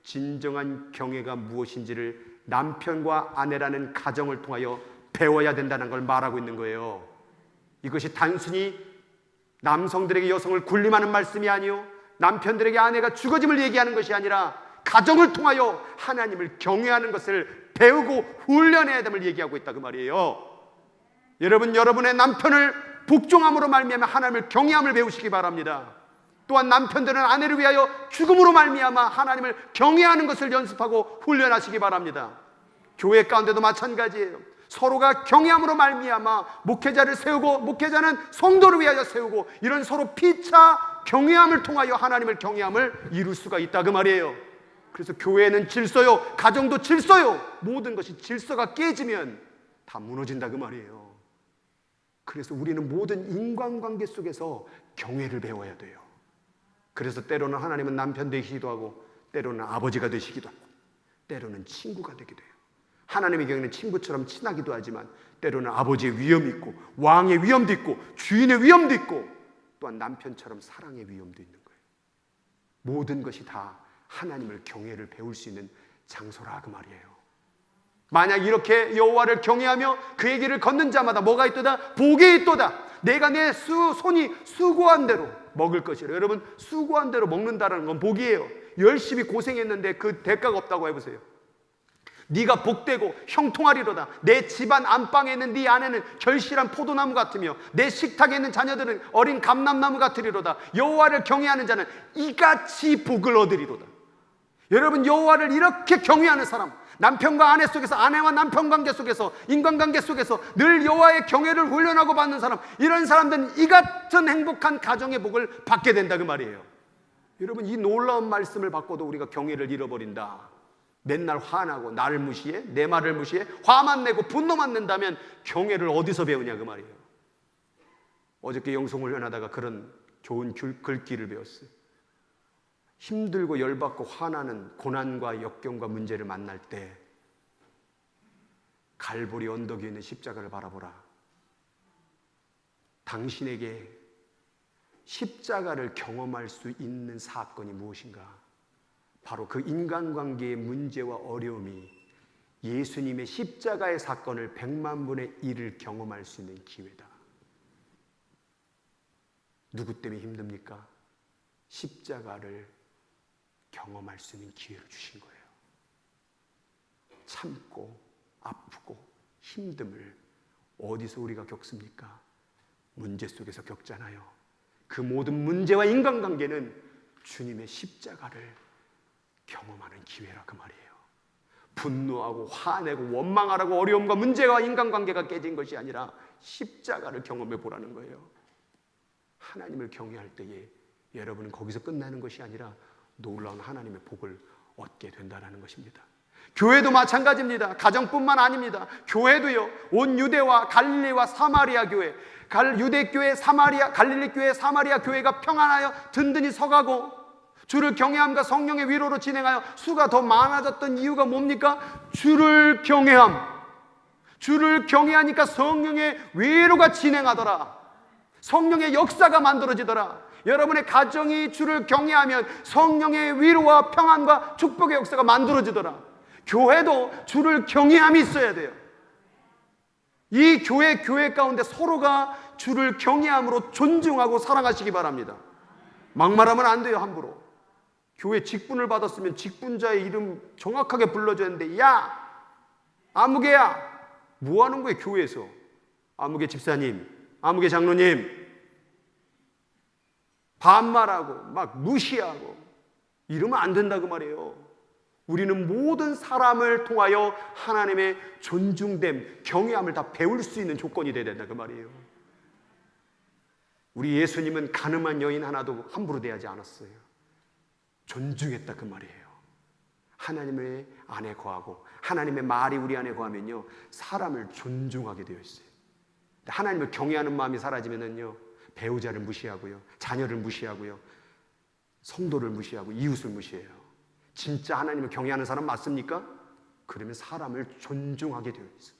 진정한 경외가 무엇인지를 남편과 아내라는 가정을 통하여 배워야 된다는 걸 말하고 있는 거예요. 이것이 단순히 남성들에게 여성을 군림하는 말씀이 아니요, 남편들에게 아내가 죽어짐을 얘기하는 것이 아니라 가정을 통하여 하나님을 경외하는 것을 배우고 훈련해야 됨을 얘기하고 있다 그 말이에요. 여러분, 여러분의 남편을 복종함으로 말미암아 하나님을 경외함을 배우시기 바랍니다. 또한 남편들은 아내를 위하여 죽음으로 말미암아 하나님을 경외하는 것을 연습하고 훈련하시기 바랍니다. 교회 가운데도 마찬가지예요. 서로가 경외함으로 말미암아 목회자를 세우고 목회자는 성도를 위하여 세우고 이런 서로 피차 경외함을 통하여 하나님을 경외함을 이룰 수가 있다 그 말이에요. 그래서 교회는 질서요, 가정도 질서요, 모든 것이 질서가 깨지면 다 무너진다 그 말이에요. 그래서 우리는 모든 인간관계 속에서 경외를 배워야 돼요. 그래서 때로는 하나님은 남편 되시기도 하고 때로는 아버지가 되시기도 하고 때로는 친구가 되기도 해요. 하나님의 경우에는 친구처럼 친하기도 하지만 때로는 아버지의 위험이 있고 왕의 위험도 있고 주인의 위험도 있고 또한 남편처럼 사랑의 위험도 있는 거예요. 모든 것이 다 하나님을 경외를 배울 수 있는 장소라 그 말이에요. 만약 이렇게 여호와를 경외하며 그의 길을 걷는 자마다 뭐가 있도다? 복이 있도다. 내가 내 손이 수고한 대로 먹을 것이라. 여러분, 수고한 대로 먹는다는 건 복이에요. 열심히 고생했는데 그 대가가 없다고 해보세요. 네가 복되고 형통하리로다. 내 집안 안방에 있는 네 아내는 결실한 포도나무 같으며 내 식탁에 있는 자녀들은 어린 감람나무 같으리로다. 여호와를 경외하는 자는 이같이 복을 얻으리로다. 여러분, 여호와를 이렇게 경외하는 사람, 남편과 아내 속에서, 아내와 남편 관계 속에서, 인간관계 속에서 늘 여호와의 경외를 훈련하고 받는 사람, 이런 사람들은 이 같은 행복한 가정의 복을 받게 된다 그 말이에요. 여러분, 이 놀라운 말씀을 받고도 우리가 경외를 잃어버린다. 맨날 화나고 나를 무시해, 내 말을 무시해, 화만 내고 분노만 낸다면 경외를 어디서 배우냐 그 말이에요. 어저께 영성훈련하다가 그런 좋은 글귀를 배웠어요. 힘들고 열받고 화나는 고난과 역경과 문제를 만날 때 갈보리 언덕 위에 있는 십자가를 바라보라. 당신에게 십자가를 경험할 수 있는 사건이 무엇인가? 바로 그 인간관계의 문제와 어려움이 예수님의 십자가의 사건을 100만 분의 1을 경험할 수 있는 기회다. 누구 때문에 힘듭니까? 십자가를 경험할 수 있는 기회를 주신 거예요. 참고 아프고 힘듦을 어디서 우리가 겪습니까? 문제 속에서 겪잖아요. 그 모든 문제와 인간관계는 주님의 십자가를 경험하는 기회라 그 말이에요. 분노하고 화내고 원망하라고 어려움과 문제와 인간관계가 깨진 것이 아니라 십자가를 경험해 보라는 거예요. 하나님을 경외할 때에 여러분은 거기서 끝나는 것이 아니라 놀라운 하나님의 복을 얻게 된다는 것입니다. 교회도 마찬가지입니다. 가정뿐만 아닙니다. 교회도요, 온 유대와 갈릴리와 사마리아 교회, 유대교회, 사마리아, 갈릴리교회, 사마리아 교회가 평안하여 든든히 서가고 주를 경외함과 성령의 위로로 진행하여 수가 더 많아졌던 이유가 뭡니까? 주를 경외함. 주를 경외하니까 성령의 위로가 진행하더라. 성령의 역사가 만들어지더라. 여러분의 가정이 주를 경외하면 성령의 위로와 평안과 축복의 역사가 만들어지더라. 교회도 주를 경외함이 있어야 돼요. 이 교회 가운데 서로가 주를 경외함으로 존중하고 사랑하시기 바랍니다. 막말하면 안 돼요. 함부로. 교회 직분을 받았으면 직분자의 이름 정확하게 불러줘야 하는데, 야 아무개야, 뭐 하는 거예요? 교회에서 아무개 집사님, 아무개 장로님 반말하고 막 무시하고 이러면 안 된다 그 말이에요. 우리는 모든 사람을 통하여 하나님의 존중됨, 경외함을 다 배울 수 있는 조건이 되어야 된다 그 말이에요. 우리 예수님은 가늠한 여인 하나도 함부로 대하지 않았어요. 존중했다 그 말이에요. 하나님의 안에 거하고 하나님의 말이 우리 안에 거하면요, 사람을 존중하게 되어 있어요. 하나님을 경외하는 마음이 사라지면은요, 배우자를 무시하고요, 자녀를 무시하고요, 성도를 무시하고 이웃을 무시해요. 진짜 하나님을 경외하는 사람 맞습니까? 그러면 사람을 존중하게 되어 있어요.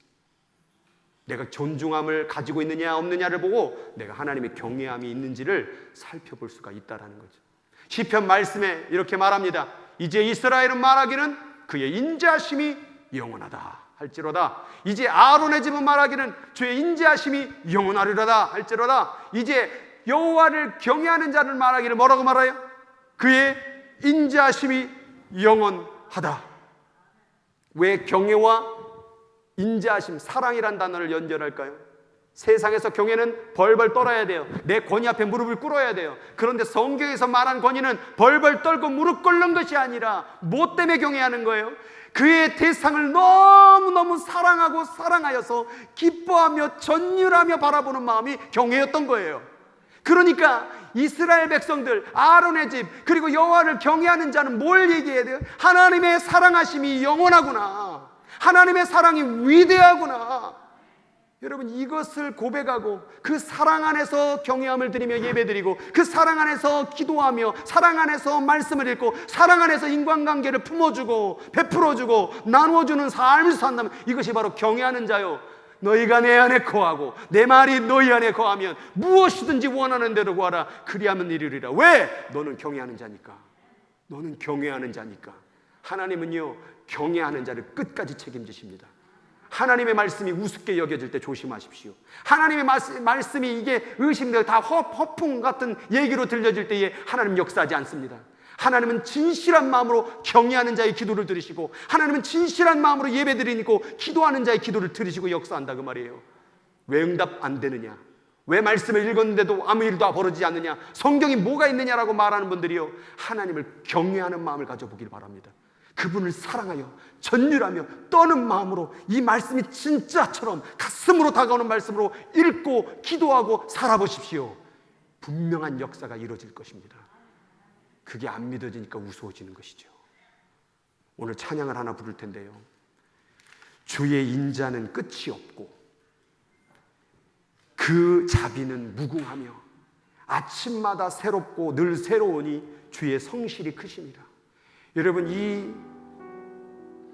내가 존중함을 가지고 있느냐 없느냐를 보고 내가 하나님의 경외함이 있는지를 살펴볼 수가 있다는 거죠. 시편 말씀에 이렇게 말합니다. 이제 이스라엘은 말하기는 그의 인자하심이 영원하다 할지로다. 이제 아론의 집은 말하기는 주의 인자하심이 영원하리로다 할지로다. 이제 여호와를 경외하는 자를 말하기를 뭐라고 말해요? 그의 인자하심이 영원하다. 왜 경외와 인자하심, 사랑이란 단어를 연결할까요? 세상에서 경외는 벌벌 떨어야 돼요. 내 권위 앞에 무릎을 꿇어야 돼요. 그런데 성경에서 말한 권위는 벌벌 떨고 무릎 꿇는 것이 아니라 뭐 때문에 경외하는 거예요? 그의 대상을 너무너무 사랑하고 사랑하여서 기뻐하며 전율하며 바라보는 마음이 경외였던 거예요. 그러니까 이스라엘 백성들, 아론의 집, 그리고 여호와를 경외하는 자는 뭘 얘기해야 돼요? 하나님의 사랑하심이 영원하구나, 하나님의 사랑이 위대하구나. 여러분, 이것을 고백하고 그 사랑 안에서 경외함을 드리며 예배드리고, 그 사랑 안에서 기도하며, 사랑 안에서 말씀을 읽고, 사랑 안에서 인간관계를 품어주고 베풀어주고 나누어주는 삶을 산다면 이것이 바로 경외하는 자요. 너희가 내 안에 거하고 내 말이 너희 안에 거하면 무엇이든지 원하는 대로 구하라. 그리하면 이루리라. 왜? 너는 경외하는 자니까. 너는 경외하는 자니까. 하나님은요, 경외하는 자를 끝까지 책임지십니다. 하나님의 말씀이 우습게 여겨질 때 조심하십시오. 하나님의 말씀이 이게 의심되고 다 허풍 같은 얘기로 들려질 때에 하나님 역사하지 않습니다. 하나님은 진실한 마음으로 경외하는 자의 기도를 들으시고, 하나님은 진실한 마음으로 예배드리고 기도하는 자의 기도를 들으시고 역사한다, 그 말이에요. 왜 응답 안 되느냐, 왜 말씀을 읽었는데도 아무 일도 벌어지지 않느냐, 성경이 뭐가 있느냐라고 말하는 분들이요, 하나님을 경외하는 마음을 가져보길 바랍니다. 그분을 사랑하여 전율하며 떠는 마음으로 이 말씀이 진짜처럼 가슴으로 다가오는 말씀으로 읽고 기도하고 살아보십시오. 분명한 역사가 이루어질 것입니다. 그게 안 믿어지니까 우스워지는 것이죠. 오늘 찬양을 하나 부를 텐데요, 주의 인자는 끝이 없고 그 자비는 무궁하며 아침마다 새롭고 늘 새로우니 주의 성실이 크십니다. 여러분, 이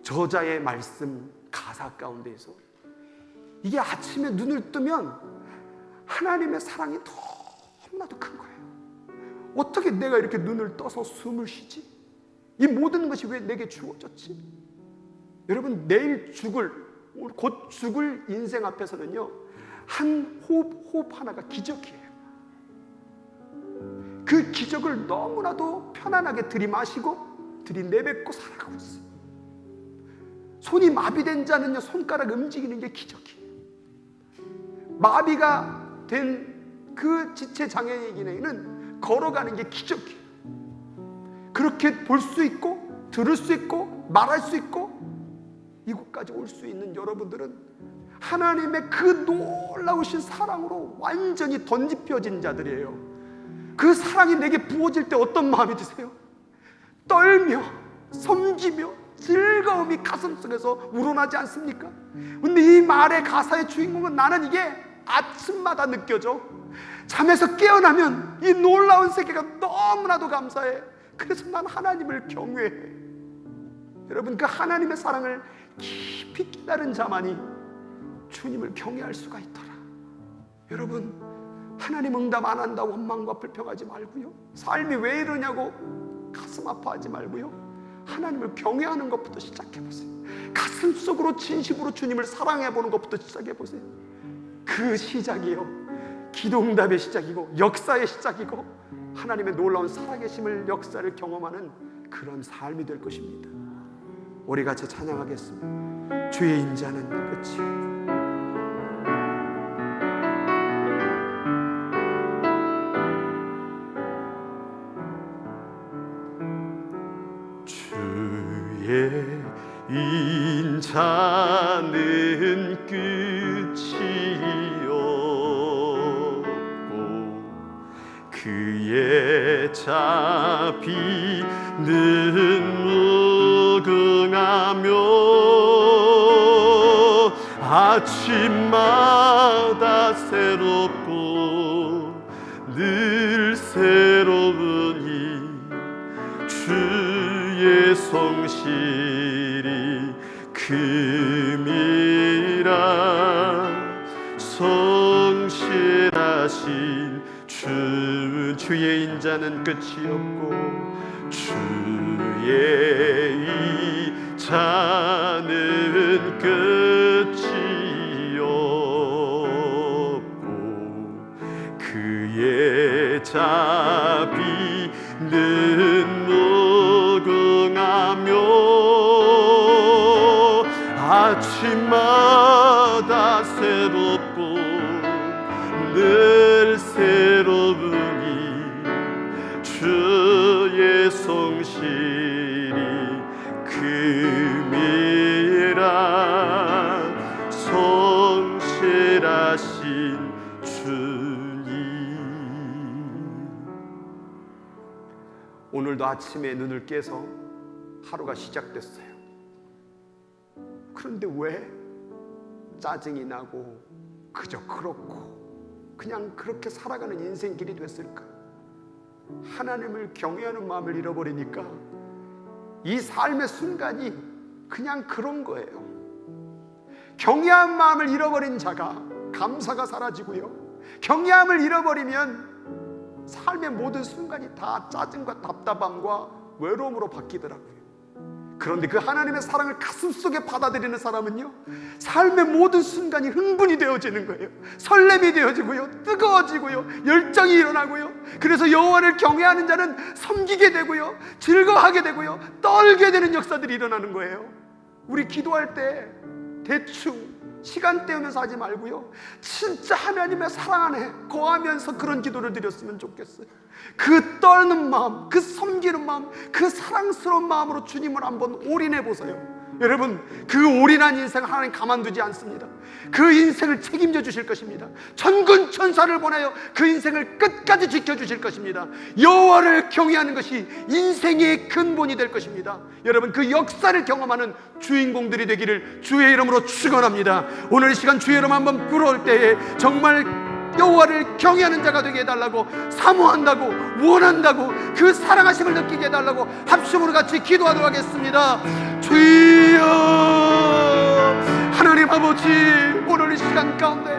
저자의 말씀 가사 가운데에서 이게 아침에 눈을 뜨면 하나님의 사랑이 너무나도 큰 거예요. 어떻게 내가 이렇게 눈을 떠서 숨을 쉬지? 이 모든 것이 왜 내게 주어졌지? 여러분, 내일 죽을, 곧 죽을 인생 앞에서는요, 한 호흡 하나가 기적이에요. 그 기적을 너무나도 편안하게 들이마시고 들이내뱉고 살아가고 있어요. 손이 마비된 자는요, 손가락 움직이는 게 기적이에요. 마비가 된 그 지체 장애인에게는 걸어가는 게 기적이에요. 그렇게 볼 수 있고 들을 수 있고 말할 수 있고 이곳까지 올 수 있는 여러분들은 하나님의 그 놀라우신 사랑으로 완전히 던집혀진 자들이에요. 그 사랑이 내게 부어질 때 어떤 마음이 드세요? 떨며 섬기며 즐거움이 가슴속에서 우러나지 않습니까? 근데 이 말의 가사의 주인공은 나는 이게 아침마다 느껴져. 잠에서 깨어나면 이 놀라운 세계가 너무나도 감사해. 그래서 난 하나님을 경외해. 여러분, 그 하나님의 사랑을 깊이 깨달은 자만이 주님을 경외할 수가 있더라. 여러분, 하나님 응답 안 한다고 원망과 불평하지 말고요, 삶이 왜 이러냐고 가슴 아파하지 말고요, 하나님을 경외하는 것부터 시작해보세요. 가슴속으로 진심으로 주님을 사랑해보는 것부터 시작해보세요. 그 시작이요, 기도 응답의 시작이고 역사의 시작이고 하나님의 놀라운 살아계심을, 역사를 경험하는 그런 삶이 될 것입니다. 우리 같이 찬양하겠습니다. 주의 인자는 끝이 인자는 끝이 없고 그의 자비는 무궁하며 아침마다 새롭고 늘 새로우니 주의 성실이 금이라. 성실하신 주의 인자는 끝이 없고 주의 인자는 끝이 없고 그의 자비는 무궁하며 아침마다 새롭고 늘 새로우니 주의 성실이 금이 주님. 오늘도 아침에 눈을 깨서 하루가 시작됐어요. 그런데 왜 짜증이 나고 그저 그렇고 그냥 그렇게 살아가는 인생길이 됐을까? 하나님을 경외하는 마음을 잃어버리니까 이 삶의 순간이 그냥 그런 거예요. 경외한 마음을 잃어버린 자가 감사가 사라지고요, 경외함을 잃어버리면 삶의 모든 순간이 다 짜증과 답답함과 외로움으로 바뀌더라고요. 그런데 그 하나님의 사랑을 가슴속에 받아들이는 사람은요, 삶의 모든 순간이 흥분이 되어지는 거예요. 설렘이 되어지고요, 뜨거워지고요, 열정이 일어나고요. 그래서 여호와를 경외하는 자는 섬기게 되고요, 즐거워하게 되고요, 떨게 되는 역사들이 일어나는 거예요. 우리 기도할 때 대충 시간 때우면서 하지 말고요, 진짜 하나님의 사랑 안에 거하면서 그런 기도를 드렸으면 좋겠어요. 그 떨는 마음, 그 섬기는 마음, 그 사랑스러운 마음으로 주님을 한번 올인해 보세요. 여러분, 그 올인한 인생 하나님 가만두지 않습니다. 그 인생을 책임져 주실 것입니다. 천군 천사를 보내어 그 인생을 끝까지 지켜주실 것입니다. 여호와를 경외하는 것이 인생의 근본이 될 것입니다. 여러분, 그 역사를 경험하는 주인공들이 되기를 주의 이름으로 축원합니다. 오늘 이 시간 주의 이름 한번 부러울 때에 정말 여호와를 경외하는 자가 되게 해달라고, 사모한다고, 원한다고, 그 사랑하심을 느끼게 해달라고 합심으로 같이 기도하도록 하겠습니다. 주여, 하나님 아버지, 오늘 이 시간 가운데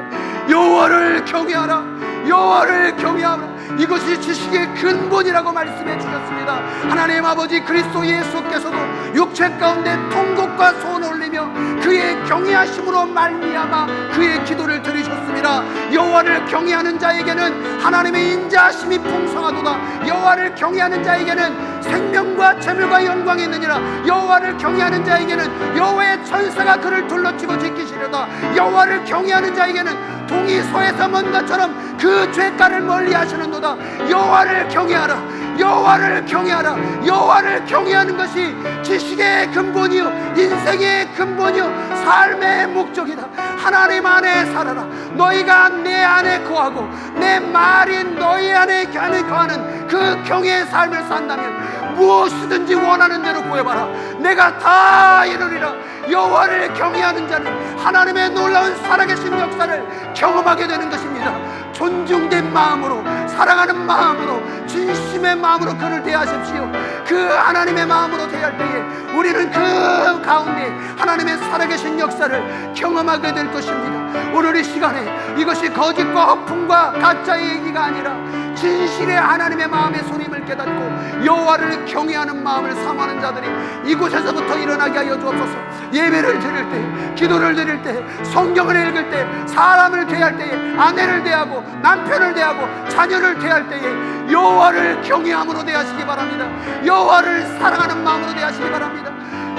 여호와를 경외하라, 여호와를 경외하라, 이것이 지식의 근본이라고 말씀해 주셨습니다. 하나님 아버지, 그리스도 예수께서도 육체 가운데 통곡과 소원을 올리며 그의 경외하심으로 말미암아 그의 기도를 들으셨습니다. 여호와를 경외하는 자에게는 하나님의 인자하심이 풍성하도다. 여호와를 경외하는 자에게는 생명과 재물과 영광이 있느니라. 여호와를 경외하는 자에게는 여호와의 천사가 그를 둘러치고 지키시려다. 여호와를 경외하는 자에게는 동이 소에서 먼 것처럼 그 죄가를 멀리 하시는도다. 여호와를 경외하라, 여호와를 경외하라. 여호와를 경외하는 것이 지식의 근본이요, 인생의 근본이요, 삶의 목적이다. 하나님 안에 살아라. 너희가 내 안에 거하고 내 말이 너희 안에 거하는 그 경외의 삶을 산다면 무엇이든지 원하는 대로 구해봐라. 내가 다 이루리라. 여호와를 경외하는 자는 하나님의 놀라운 살아계신 역사를 경험하게 되는 것입니다. 존중된 마음으로, 사랑하는 마음으로, 진심의 마음으로 그를 대하십시오. 그 하나님의 마음으로 대할 때에 우리는 그 가운데 하나님의 살아계신 역사를 경험하게 될 것입니다. 오늘 이 시간에 이것이 거짓과 허풍과 가짜의 얘기가 아니라 진실의 하나님의 마음의 소림을 깨닫고 여호와를 경외하는 마음을 사모하는 자들이 이곳에서부터 일어나게 하여 주옵소서. 예배를 드릴 때, 기도를 드릴 때, 성경을 읽을 때, 사람을 대할 때에, 아내를 대하고 남편을 대하고 자녀를 대할 때에 여호와를 경외함으로 대하시기 바랍니다. 여호와를 사랑하는 마음으로 대하시기 바랍니다.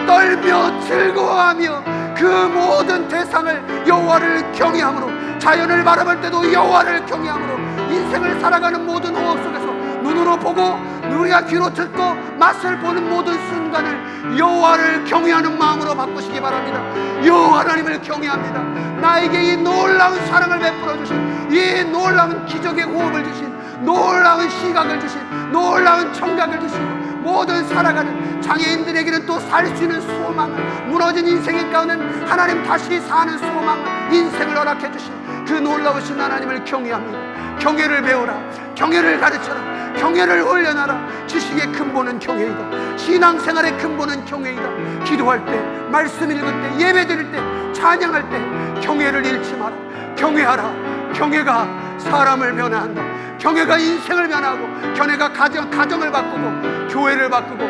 떨며 즐거워하며 그 모든 대상을 여호와를 경외함으로, 자연을 바라볼 때도 여호와를 경외함으로, 인생을 살아가는 모든 호흡 속에서 눈으로 보고 우리가 귀로 듣고 맛을 보는 모든 순간을 여호와를 경외하는 마음으로 바꾸시기 바랍니다. 여호와 하나님을 경외합니다. 나에게 이 놀라운 사랑을 베풀어 주신, 이 놀라운 기적의 호흡을 주신, 놀라운 시각을 주신, 놀라운 청각을 주신 모든 살아가는 장애인들에게는 또 살 수 있는 소망을, 무너진 인생의 가운데 하나님 다시 사는 소망을, 인생을 허락해 주신 그 놀라우신 하나님을 경외합니다. 경외를 배우라, 경외를 가르쳐라, 경외를 훈련하라. 지식의 근본은 경외이다. 신앙생활의 근본은 경외이다. 기도할 때, 말씀 읽을 때, 예배 드릴 때, 찬양할 때 경외를 잃지 마라. 경외하라. 경외가 사람을 변화한다. 경외가 인생을 변화하고, 경외가 가정을 바꾸고, 교회를 바꾸고,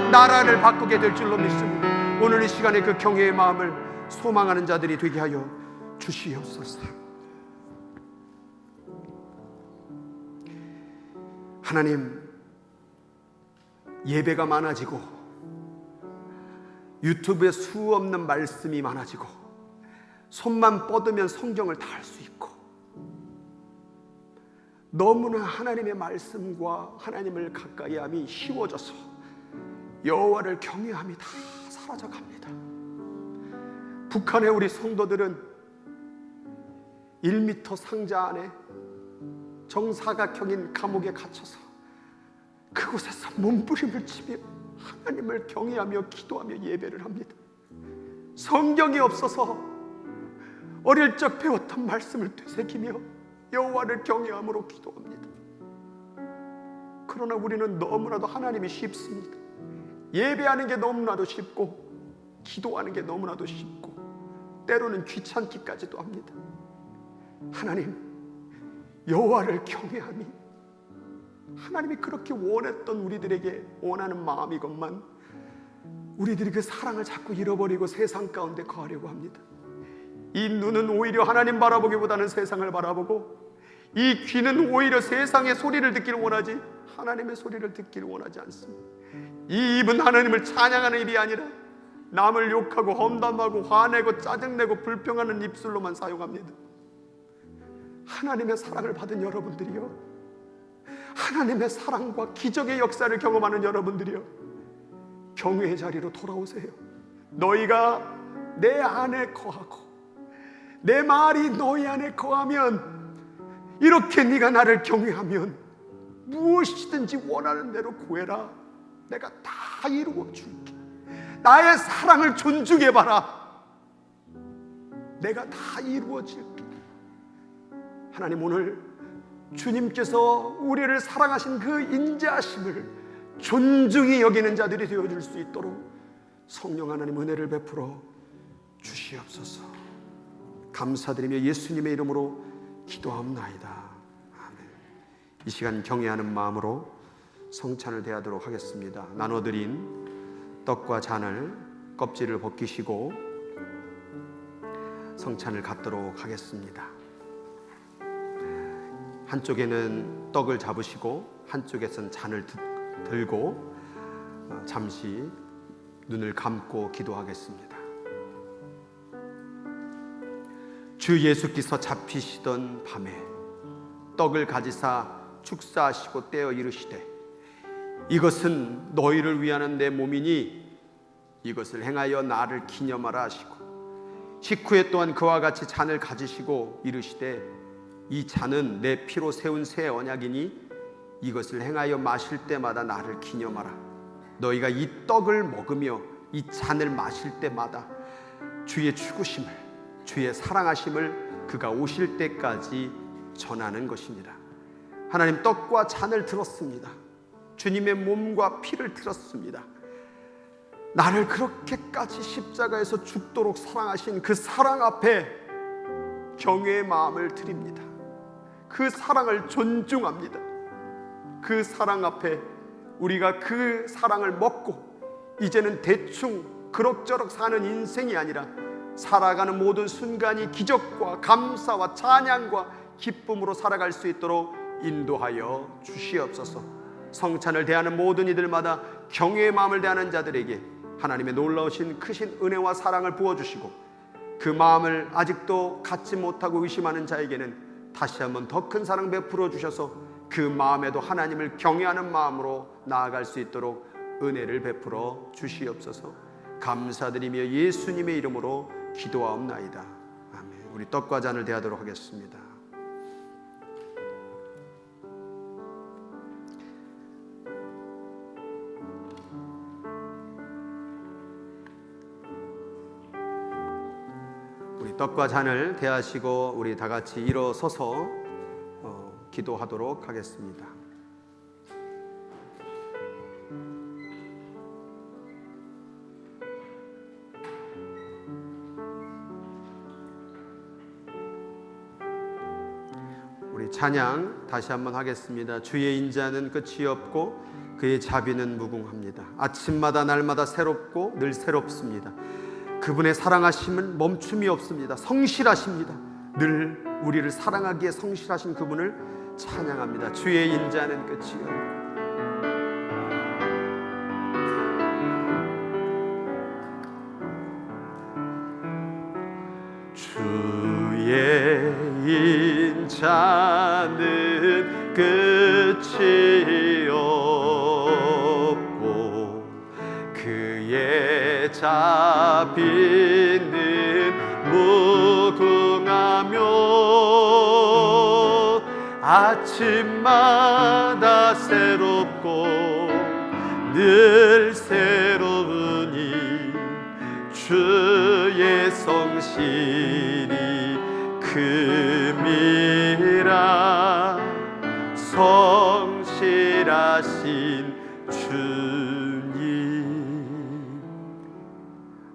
나라를 바꾸게 될 줄로 믿습니다. 오늘 이 시간에 그 경외의 마음을 소망하는 자들이 되게 하여 주시옵소서. 하나님, 예배가 많아지고 유튜브에 수 없는 말씀이 많아지고 손만 뻗으면 성경을 다 할 수 있고 너무나 하나님의 말씀과 하나님을 가까이함이 쉬워져서 여호와를 경외함이 다 사라져갑니다. 북한의 우리 성도들은 1m 상자 안에 정사각형인 감옥에 갇혀서 그곳에서 몸부림을 치며 하나님을 경외하며 기도하며 예배를 합니다. 성경이 없어서 어릴 적 배웠던 말씀을 되새기며 여호와를 경외함으로 기도합니다. 그러나 우리는 너무나도 하나님이 쉽습니다. 예배하는 게 너무나도 쉽고 기도하는 게 너무나도 쉽고 때로는 귀찮기까지도 합니다. 하나님, 여호와를 경외함이 하나님이 그렇게 원했던 우리들에게 원하는 마음이건만 우리들이 그 사랑을 자꾸 잃어버리고 세상 가운데 거하려고 합니다. 이 눈은 오히려 하나님 바라보기보다는 세상을 바라보고, 이 귀는 오히려 세상의 소리를 듣기를 원하지 하나님의 소리를 듣기를 원하지 않습니다. 이 입은 하나님을 찬양하는 입이 아니라 남을 욕하고 험담하고 화내고 짜증내고 불평하는 입술로만 사용합니다. 하나님의 사랑을 받은 여러분들이요, 하나님의 사랑과 기적의 역사를 경험하는 여러분들이요, 경외의 자리로 돌아오세요. 너희가 내 안에 거하고 내 말이 너희 안에 거하면, 이렇게 네가 나를 경외하면 무엇이든지 원하는 대로 구해라. 내가 다 이루어 줄게. 나의 사랑을 존중해봐라. 내가 다 이루어질게. 하나님, 오늘 주님께서 우리를 사랑하신 그 인자하심을 존중히 여기는 자들이 되어줄 수 있도록 성령 하나님 은혜를 베풀어 주시옵소서. 감사드리며 예수님의 이름으로 기도하옵나이다. 아멘. 이 시간 경외하는 마음으로 성찬을 대하도록 하겠습니다. 나눠드린 떡과 잔을 껍질을 벗기시고 성찬을 갖도록 하겠습니다. 한쪽에는 떡을 잡으시고 한쪽에선 잔을 들고 잠시 눈을 감고 기도하겠습니다. 주 예수께서 잡히시던 밤에 떡을 가지사 축사하시고 떼어 이르시되, 이것은 너희를 위하는 내 몸이니 이것을 행하여 나를 기념하라 하시고, 식후에 또한 그와 같이 잔을 가지시고 이르시되, 이 잔은 내 피로 세운 새 언약이니 이것을 행하여 마실 때마다 나를 기념하라. 너희가 이 떡을 먹으며 이 잔을 마실 때마다 주의 죽으심을, 주의 사랑하심을 그가 오실 때까지 전하는 것입니다. 하나님, 떡과 잔을 들었습니다. 주님의 몸과 피를 들었습니다. 나를 그렇게까지 십자가에서 죽도록 사랑하신 그 사랑 앞에 경외의 마음을 드립니다. 그 사랑을 존중합니다. 그 사랑 앞에 우리가 그 사랑을 먹고 이제는 대충 그럭저럭 사는 인생이 아니라 살아가는 모든 순간이 기적과 감사와 찬양과 기쁨으로 살아갈 수 있도록 인도하여 주시옵소서. 성찬을 대하는 모든 이들마다 경외의 마음을 대하는 자들에게 하나님의 놀라우신 크신 은혜와 사랑을 부어주시고, 그 마음을 아직도 갖지 못하고 의심하는 자에게는 다시 한번 더 큰 사랑 베풀어 주셔서 그 마음에도 하나님을 경외하는 마음으로 나아갈 수 있도록 은혜를 베풀어 주시옵소서. 감사드리며 예수님의 이름으로 기도하옵나이다. 아멘. 우리 떡과 잔을 대하도록 하겠습니다. 우리 떡과 잔을 대하시고 우리 다 같이 일어서서 기도하도록 하겠습니다. 우리 찬양 다시 한번 하겠습니다. 주의 인자는 끝이 없고 그의 자비는 무궁합니다. 아침마다 날마다 새롭고 늘 새롭습니다. 그분의 사랑하심은 멈춤이 없습니다. 성실하십니다. 늘 우리를 사랑하기에 성실하신 그분을 찬양합니다. 주의 인자는 끝이 없고 주의 인자는 끝이 없고 그의 자비는 무궁하며 아침마다 새롭고 늘 새로우니 주의 성실이 금이라 성실하신 주님.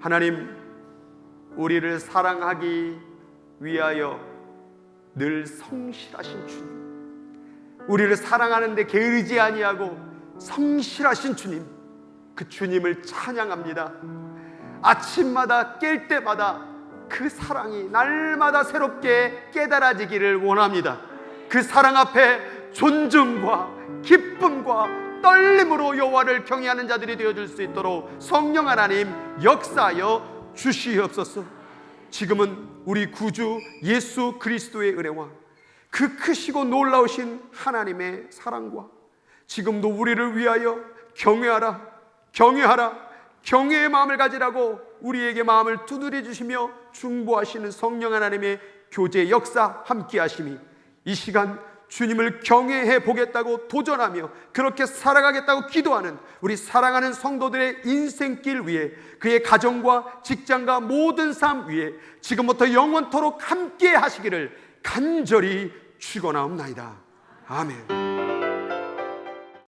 하나님, 우리를 사랑하기 위하여 늘 성실하신 주님, 우리를 사랑하는데 게으르지 아니하고 성실하신 주님, 그 주님을 찬양합니다. 아침마다 깰 때마다 그 사랑이 날마다 새롭게 깨달아지기를 원합니다. 그 사랑 앞에 존중과 기쁨과 떨림으로 여호와를 경외하는 자들이 되어줄 수 있도록 성령 하나님 역사하여 주시옵소서. 지금은 우리 구주 예수 그리스도의 은혜와 그 크시고 놀라우신 하나님의 사랑과 지금도 우리를 위하여 경외하라, 경외하라, 경외의 마음을 가지라고 우리에게 마음을 두드려 주시며 중보하시는 성령 하나님의 교제 역사 함께 하심이 이 시간 주님을 경외해 보겠다고 도전하며 그렇게 살아가겠다고 기도하는 우리 사랑하는 성도들의 인생길 위에, 그의 가정과 직장과 모든 삶 위에 지금부터 영원토록 함께 하시기를 간절히 축원하옵나이다. 아멘.